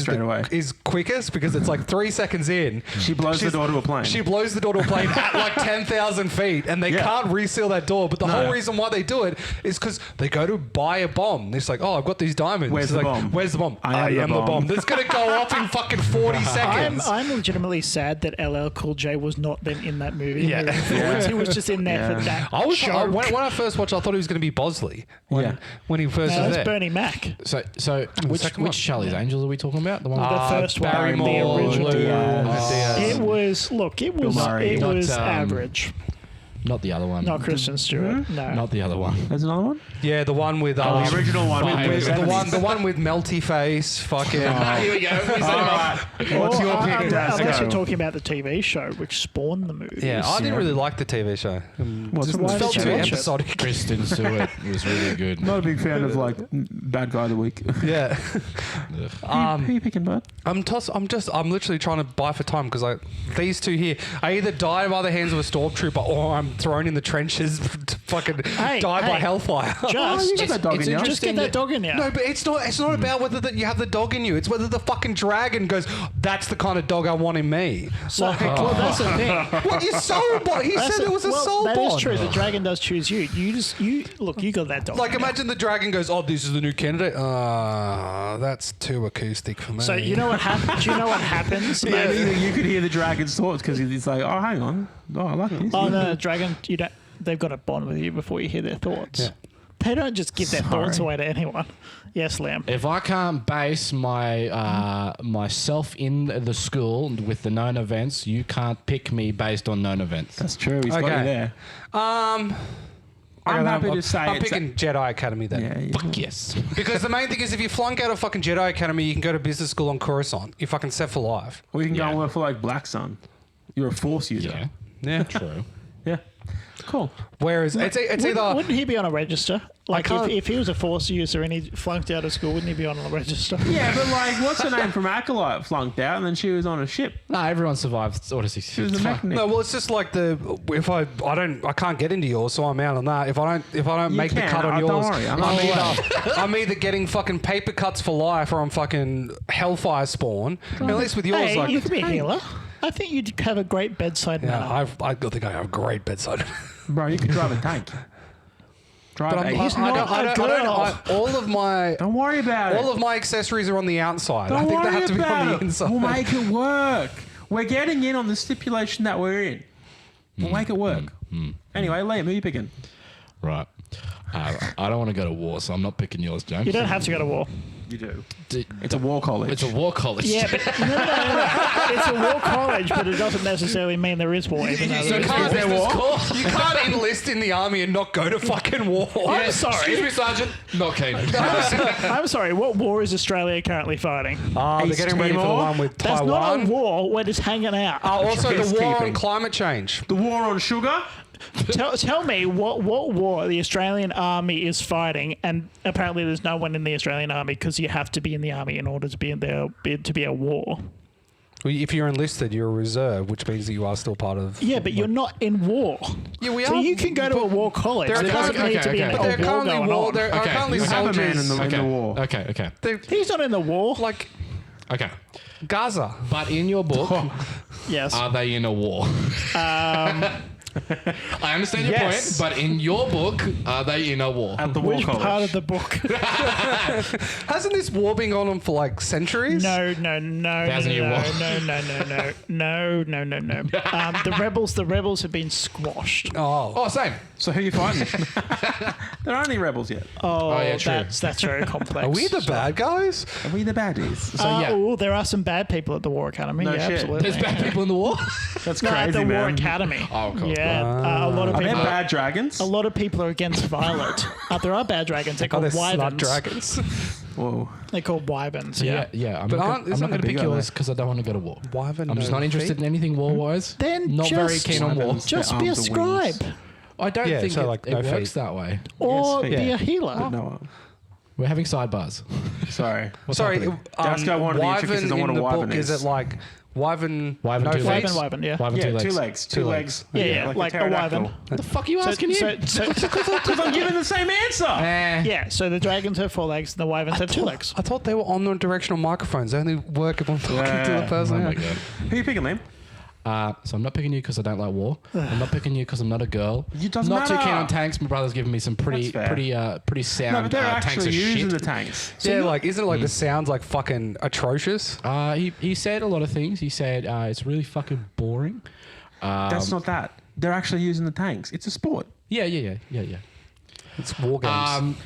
is quickest because it's like 3 seconds in. She blows the door to a plane. She blows the door to a plane at like 10,000 feet, and they can't reseal that door. But the whole reason why they do it is because they go to buy a bomb. It's like, oh, I've got these diamonds. Where's the bomb? Where's the bomb? I am the bomb. That's going to go off in fucking 40 seconds. I'm legitimately sad that LL Cool J was not then in that movie. Yeah. He was just in there for that. When I first watched, I thought he was going to be Bosley. When he first was that's there. Bernie Mac. So which Charlie's Angels are we talking about? The one with The first one, Barrymore, the original. Diaz. It was Murray. it Not, was average. not the other one. Not Kristen Stewart. No. Not the other one. There's another one? Yeah, the one with The original one. the one with melty face. Fucking. Here we go. We set him up. What's your pick? Unless you're talking about the TV show, which spawned the movie. Yeah, I didn't really like the TV show. why Felt did too you watch it? episodic. Kristen Stewart was really good. Not a big fan of like bad guy of the week. Yeah. Who are you picking, bud? I'm literally trying to buy for time because these two here, I either die by the hands of a stormtrooper or I'm thrown in the trenches to fucking die by hellfire. Just get that dog in you. Just get that dog in you. No, but it's not about whether you have the dog in you. It's whether the fucking dragon goes, that's the kind of dog I want in me. So, well, that's the thing. What, your soul bond? He said it was a soul that bond. is true. The dragon does choose you. You got that dog. Like, in you. imagine the dragon goes, oh, this is the new candidate. That's too acoustic for me. So you know what happens? Do you know what happens? You could hear the dragon's thoughts because he's like, oh, hang on. Oh, I like this. Oh no, dragon! You don't. They've got to bond with you before you hear their thoughts. Yeah. They don't just give their thoughts away to anyone. Yes, Liam. If I can't base my myself in the school with the known events, you can't pick me based on known events. That's true. He's got you there. I'm happy to say I'm picking Jedi Academy then. Yeah. Fuck yes. Because the main thing is if you flunk out of fucking Jedi Academy, you can go to business school on Coruscant. You're fucking set for life. Or you can go and work for like Black Sun. You're a Force user. Yeah. Yeah. True. Yeah. Cool. Whereas it's either... Wouldn't he be on a register? Like can't- if he was a Force user and he flunked out of school, wouldn't he be on a register? Yeah, but like, what's her name from Acolyte flunked out and then she was on a ship. No, everyone survived Odyssey. She was a mechanic. No, well, it's just like if I can't get into yours, so I'm out on that. If I don't make the cut on Don't yours, worry, I'm either getting fucking paper cuts for life or I'm fucking hellfire spawn. At least with yours, Hey, like you could be a healer. I think you'd have a great bedside manner. I think I have a great bedside. Bro, you could drive a tank. But all of my Don't worry about it. all of my accessories are on the outside. Don't I think worry they have to be about on the it. inside. We'll make it work. We're getting in on the stipulation that we're in. We'll make it work. Anyway, Liam, who are you picking? Right. I don't want to go to war, so I'm not picking yours, James. You don't have to go to war. You do. D- It's a war college. It's a war college. Yeah, but no. It's a war college, but it doesn't necessarily mean there is war. Even though there is There war. war? You can't enlist in the army and not go to fucking war. I'm sorry. Excuse me, Sergeant. Not keen. I'm sorry. What war is Australia currently fighting? They're East getting ready for the Timor? one with That's Taiwan. not a war. We're just hanging out. Also, the war on Peacekeeping. climate change. the war on sugar. Tell me what war the Australian Army is fighting, and apparently there's no one in the Australian Army because you have to be in the Army in order to be in there to be a war. Well, if you're enlisted, you're a reserve, which means that you are still part of. Yeah, but you're not in war. Yeah, we So are. you can go to a war college. There There are doesn't currently- need to be okay, a okay. But they're war currently going war. on. There are Okay. currently You have a man soldiers. in the war. Okay. He's not in the war. Like Okay. Gaza. But in your book, Yes. are they in a war? I understand your Yes. point, but in your book, are they in a war? At the war Which college. part of the book? Hasn't this war been going on for like centuries? No. Thousand Year War. No. The rebels have been squashed. Oh. Same. So who are you fighting? There aren't any rebels yet. Oh, yeah, true. that's very complex. Are we the bad guys? Are we the baddies? So yeah, Oh, there are some bad people at the War Academy. No yeah, shit. absolutely. there's bad people in the war. That's No, at crazy, the War man. Academy. Oh, cool. Yeah, a lot of Are there people. bad dragons? A lot of people are against Violet. There are bad dragons. They're Oh, called they're slut wyverns. dragons. Whoa. They're called wyverns. Yeah, Yeah. yeah. I'm But not aren't- gonna, I'm isn't not going it to pick big, aren't yours because I don't want to go to war. Wyvern I'm just no not interested feet? in anything war-wise. Then Not very just- keen on war. Just Their be a arms are wings. scribe I don't Yeah, think so it, like it no works feet. that way. or Yes, be yeah. a healer. No. We're having sidebars. Sorry. Sorry, Dasko wanted the chick wyvern because I want in a the wyvern book, is is. it like Wyvern, Wyvern, no two feet? legs. Wyvern, yeah. Wyvern, Yeah, two legs. Two legs. Yeah, like a pterodactyl. wyvern. What the fuck are you asking him? Because I'm giving the same answer. Yeah, so the dragons have 4 legs and the wyverns have 2 legs. I thought they were omnidirectional microphones. They only work if I'm talking to the person. Oh my god. Who are you picking, Liam? So I'm not picking you because I don't like war. I'm not picking you because I'm not a girl. It doesn't not too matter. keen on tanks. My brother's given me some pretty That's fair. sound No, but they're tanks actually of using shit. the tanks. Yeah, like, isn't it like the sounds like fucking atrocious? He said a lot of things. He said it's really fucking boring. That's not that. They're actually using the tanks. It's a sport. Yeah. It's war games.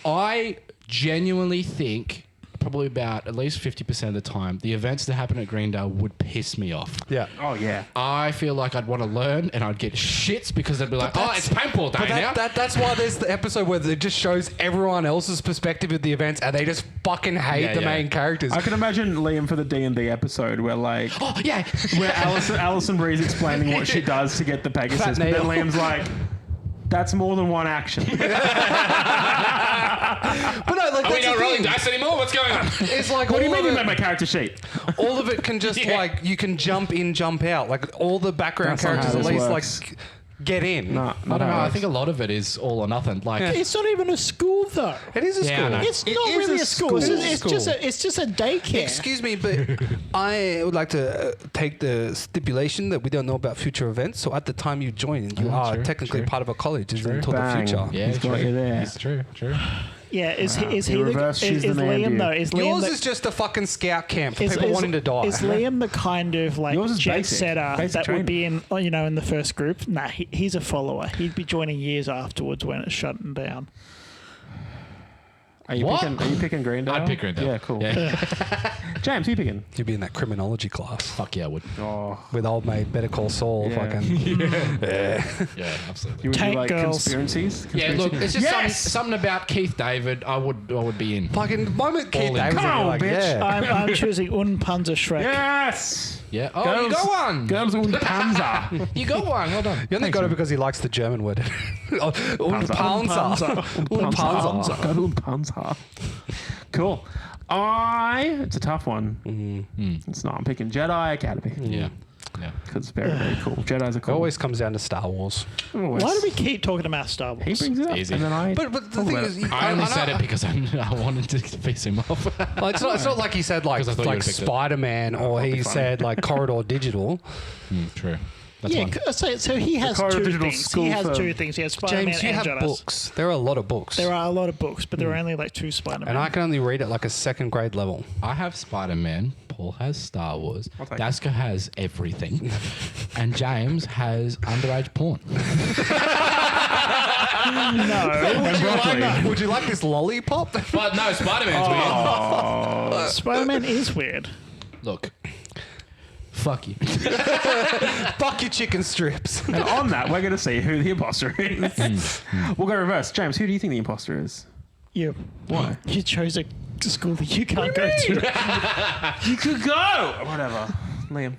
I genuinely think probably about at least 50% of the time, the events that happen at Greendale would piss me off. yeah. Oh, yeah. I feel like I'd want to learn and I'd get shits because they'd be like, oh, it's paintball day now. That's why there's the episode where it just shows everyone else's perspective of the events and they just fucking hate the main characters. I can imagine Liam for the D&D episode where, like, Oh, yeah. where Alison Bree's explaining what she does to get the Pegasus, Fat but then needle. Liam's like, that's more than one action. But no, like, Are we that's not the rolling thing. dice anymore? What's going on? It's like What do you all mean of you it- made my character sheet? all of it can just Yeah. like you can jump in, jump out. Like all the background That's not characters how at this least works. like get in. No, I don't know. I think a lot of it is all or nothing. Like, It's not even a school though. It is a Yeah, I school. know. It's It not is really a a school. It's, school. it's just a daycare. Excuse me, but I would like to take the stipulation that we don't know about future events. So at the time you join, you are true, technically true. part of a college True. until Bang. the future. yeah, He's got you there. It's true. Yeah, is Wow. he is You he the, reverse is, she's is the man, Liam dude. though? Is Liam Yours the, is just a fucking scout camp for is, people is, wanting to die. Is Liam the kind of like Yours is jet basic. setter Basic that training. would be in in the first group? Nah, he's a follower. He'd be joining years afterwards when it's shutting down. Are you What? picking Greendale? I'd pick Greendale. Yeah, cool. Yeah. James, who you picking? You'd be in that criminology class Fuck yeah, I would. Oh, with old mate Better Call Saul. Yeah. Fucking Yeah, absolutely. you would Tank do like girls. conspiracies? Yeah, look, it's just Yes! something about Keith David. I would be in. fucking the moment Keith All in. David Come was on, like, bitch. yeah. I'm choosing Unpanzer Shrek. Yes! Yeah. Oh, you got one. Girls und Panzer. You got one. Hold on. You only got it because he likes the German word. Unpanzer. Unpanzer. Unpanzer. Girls und Panzer. Cool. It's a tough one. It's not. I'm picking Jedi Academy. Yeah. Yeah. Because it's very, very cool. Jedi's are It cool. always comes down to Star Wars. Always. Why do we keep talking about Star Wars? He brings it up. Easy. And then I. But the talk thing about is, it. I only said it because I wanted to piss him off. Well, it's not like he said like 'Cause I thought you would've picked it. Spider-Man or that'd he be fun. said like Corridor Digital. True. That's Yeah, one. so he has Corridor two Digital things. School He has for- two things. He has Spider-Man James, you and have Jedi. books. There are a lot of books. There are a lot of books, but there are only like 2 Spider-Man. And I can only read at like a second grade level. I have Spider-Man. Paul has Star Wars. I'll take Daska has everything, and James has underage porn. No, Would you like this lollipop? But no, Spider-Man's weird. Spider-Man is weird. Look, fuck you. Fuck your chicken strips. And on that, we're going to see who the imposter is. We'll go reverse. James, who do you think the imposter is? You. Why? You chose a school that you can't go to. You could go. Whatever. Liam.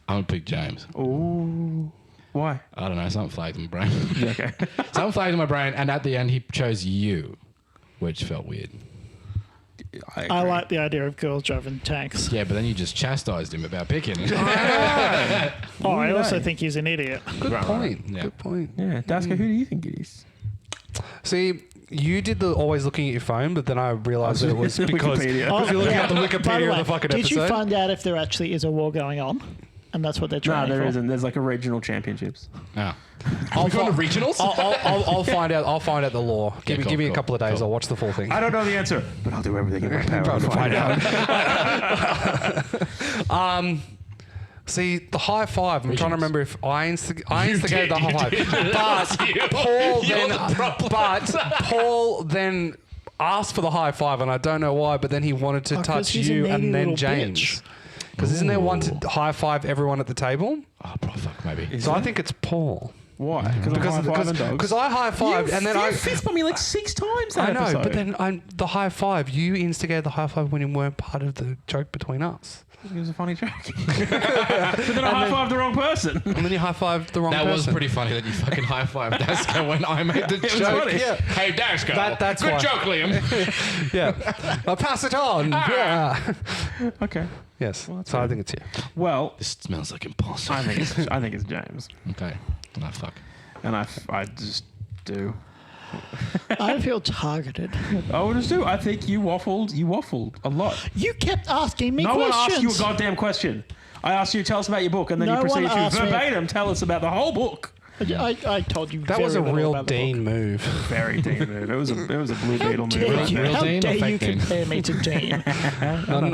I'm gonna pick James. Ooh. Why? I don't know. Something flagged in my brain. Yeah, okay. Something flagged in my brain, and at the end he chose you, which felt weird. I agree. like the idea of girls driving tanks. Yeah, but then you just chastised him about picking. Oh, I also think he's an idiot. Good point. Yeah. Good point. Yeah, Daska, who do you think it is? See, you did the always looking at your phone, but then I realized that it was because Wikipedia. you're looking at the By Wikipedia of the fucking did episode. you find out if there actually is a war going on? And that's what they're No, trying there for? isn't. There's like a regional championships. Oh. I'll go to regionals. I'll find out. I'll find out the law. Give Yeah, me a cool, couple of days. cool. I'll watch the full thing. I don't know the answer, but I'll do everything in my power to find out. See, the high five. I'm trying to remember if I instigated the You high did. five. But Paul You're then, the problem. but Paul then asked for the high five, and I don't know why. But then he wanted to 'cause touch he's a you needy and then little James. bitch. Because isn't there one to high five everyone at the table? Oh, bro, fuck, maybe. So I think it's Paul. Why? Because I high fived and then I fist bumped me like 6 times. That I know, episode. but then the high five. You instigated the high five when you weren't part of the joke between us. It was a funny joke. But then I high-fived the wrong person. And then you high-fived the wrong person. That was pretty funny that you fucking high-fived Dasko when I made the joke. funny. Yeah. Hey, Dasko. That's Good why. joke, Liam. Yeah. I'll pass it on. Yeah. Okay. Yes. So I think it's you. Well, This smells like impossible. I think it's James, Okay. Oh, fuck. and I just do. I feel targeted. I would just do. I think you waffled. You waffled a lot. You kept asking me No questions. one asked you a goddamn question. I asked you, tell us about your book, and then No you proceeded one to asked me. verbatim tell us about the whole book. I told you That very was a little real about the book. Dean move. Very Dean move. It was a Blue Beetle move. Dare Right you, there. Real how Dean or dare you fake Dean? compare me to Dean?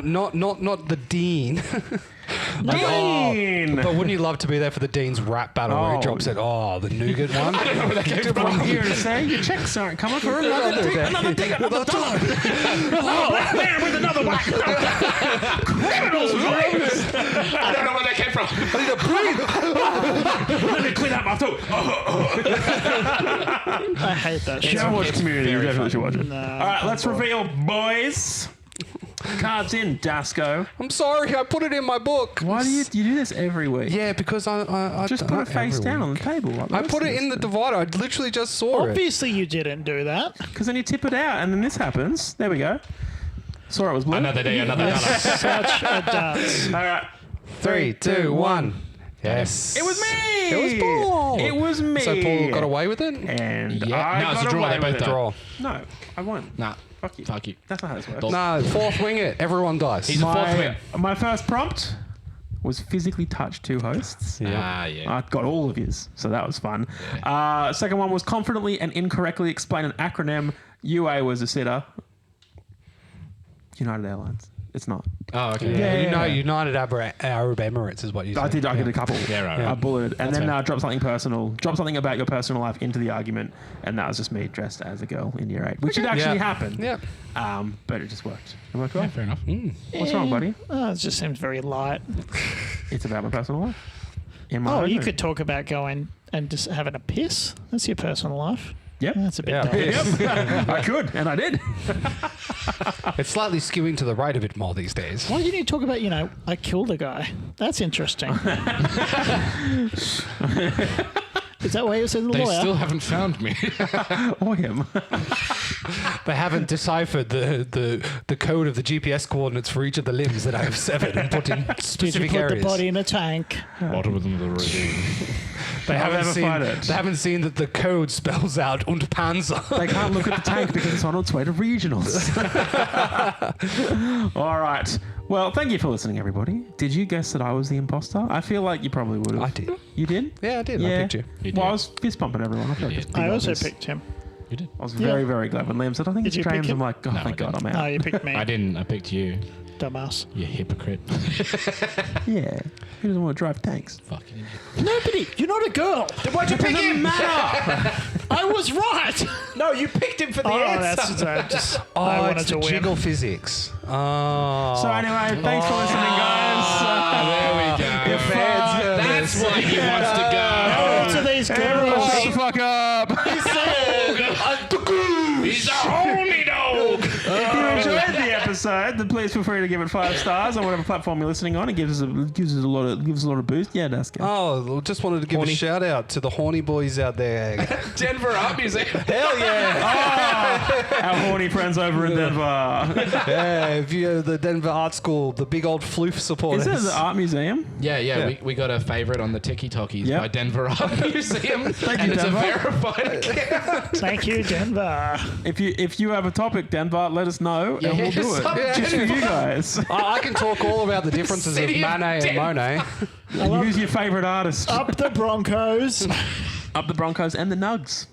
Not the Dean. Dean. But wouldn't you love to be there for the Dean's rap battle where he Oh. drops it? The nougat one. I don't know where that came I'm from. here to say your checks aren't coming for another dig, another dollar. Oh, black man with another black criminals, right? I don't know where that came from. Let me clean out my throat. I hate that If you show. haven't watched Community, you definitely should watch it. No, All right, let's reveal, boys. Cards in, Dasko. I'm sorry, I put it in my book. Why do you do this every week? Yeah, because I Just put it face down on the table. Like I put it in the divider. I literally just saw it. Obviously, you didn't do that. Because then you tip it out, and then this happens. There we go. Saw it was blue. Another day, another dollar. Such a dance. All right. 3, 2, 1. Yes. It was me. It was Paul. It was me. So Paul got away with it? And Yeah. I No, it's got a draw. away They both with it. died. Draw. No, I won. Nah. Fuck you. Fuck you. That's not how this works. Dol- No, fourth wing it. Everyone dies. He's a fourth win. My first prompt was physically touch 2 hosts. Yeah. I got all of yours, so that was fun. Second one was confidently and incorrectly explain an acronym. UA was a sitter. United Airlines. It's not. Oh, okay. Yeah. United Arab Emirates is what you said. I did a couple. Yeah, right. I bulleted. And That's then fair. drop something personal. Drop something about your personal life into the argument. And that was just me dressed as a girl in year 8. Which did actually happen. Yeah. But it just worked. It worked well. Yeah, fair enough. What's wrong, buddy? Oh, it just seems very light. It's about my personal life. In my Oh, own you room. could talk about going and just having a piss. That's your personal life. Yep. That's a bit Yeah, dark. piss. Yep. I could, and I did. It's slightly skewing to the right a bit more these days. Why didn't you talk about, I killed a guy? That's interesting. Is that why you said the They lawyer? still haven't found me. Or him. They haven't deciphered the code of the GPS coordinates for each of the limbs that I have severed and put in Did you specific put areas. the body in a tank? Bottom of the ravine. They I'll haven't never seen. find it. They haven't seen that the code spells out und Panzer. They can't look at the tank because it's on its way to regionals. All right. Well, thank you for listening, everybody. Did you guess that I was the imposter? I feel like you probably would have. I did. You did? Yeah, I did. I picked you. You Well, did. I was fist pumping everyone. I, feel like You it's did. big I also obvious. picked him. You did. I was very, very glad when Liam said, I think Did it's you pick James. him? I'm like, oh, No, thank I God didn't. I'm No, out. you picked me. I didn't. I picked you. Dumbass. You hypocrite. Yeah. Who doesn't want to drive tanks? Fucking idiot. Nobody. You're not a girl. Then why'd you pick him? I was right. No, you picked him for the Oh, answer. that's just. Oh, I wanted it's to the win. jiggle physics. Oh. So anyway, thanks for listening, guys. There we go. Your fans. That's why he wants to go. Oh, to these Everyone girls. shut the fuck up. He's a horny dog. If you enjoyed the episode, then please feel free to give it 5 stars on whatever platform you're listening on. It gives us a lot of boost. Yeah, Dasko. Oh, just wanted to give a shout out to the horny boys out there. Denver Art Museum. Hell yeah! Our horny friends over in Denver. Yeah, if you the Denver Art School, the big old floof supporters. Is that the art museum? Yeah. Yeah. We got a favourite on the TikTokies Yep. by Denver Art Museum. and you, it's Denver. a verified account. Thank you, Denver. If you have a topic, Denver, let us know and we'll hit do us it. up, Just for you guys. I can talk all about the differences of City of Manet and Denver. Monet. Who's your favourite artist? Up the Broncos. Up the Broncos and the Nugs.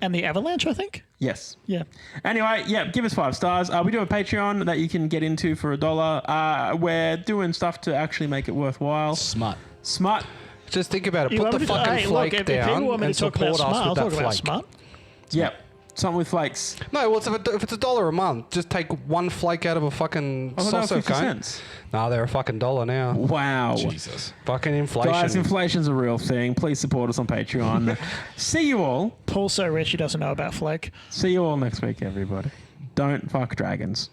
And the Avalanche, I think. Yes. Yeah. Anyway, yeah, give us 5 stars. We do have a Patreon that you can get into for $1. We're doing stuff to actually make it worthwhile. Smart. Smart. Just think about it. You Put want the me to- fucking hey, flake look, if people down want me and to talk about support smart, us I'll with talk that about flake. smart. Yep. Something with flakes. No, well, if it's $1 a month, just take one flake out of a fucking Oh, no, soft 50 cone. cents. Nah, they're a fucking $1 now. Wow. Jesus. Fucking inflation. Guys, inflation's a real thing. Please support us on Patreon. See you all. Paul's so rich he doesn't know about flake. See you all next week, everybody. Don't fuck dragons.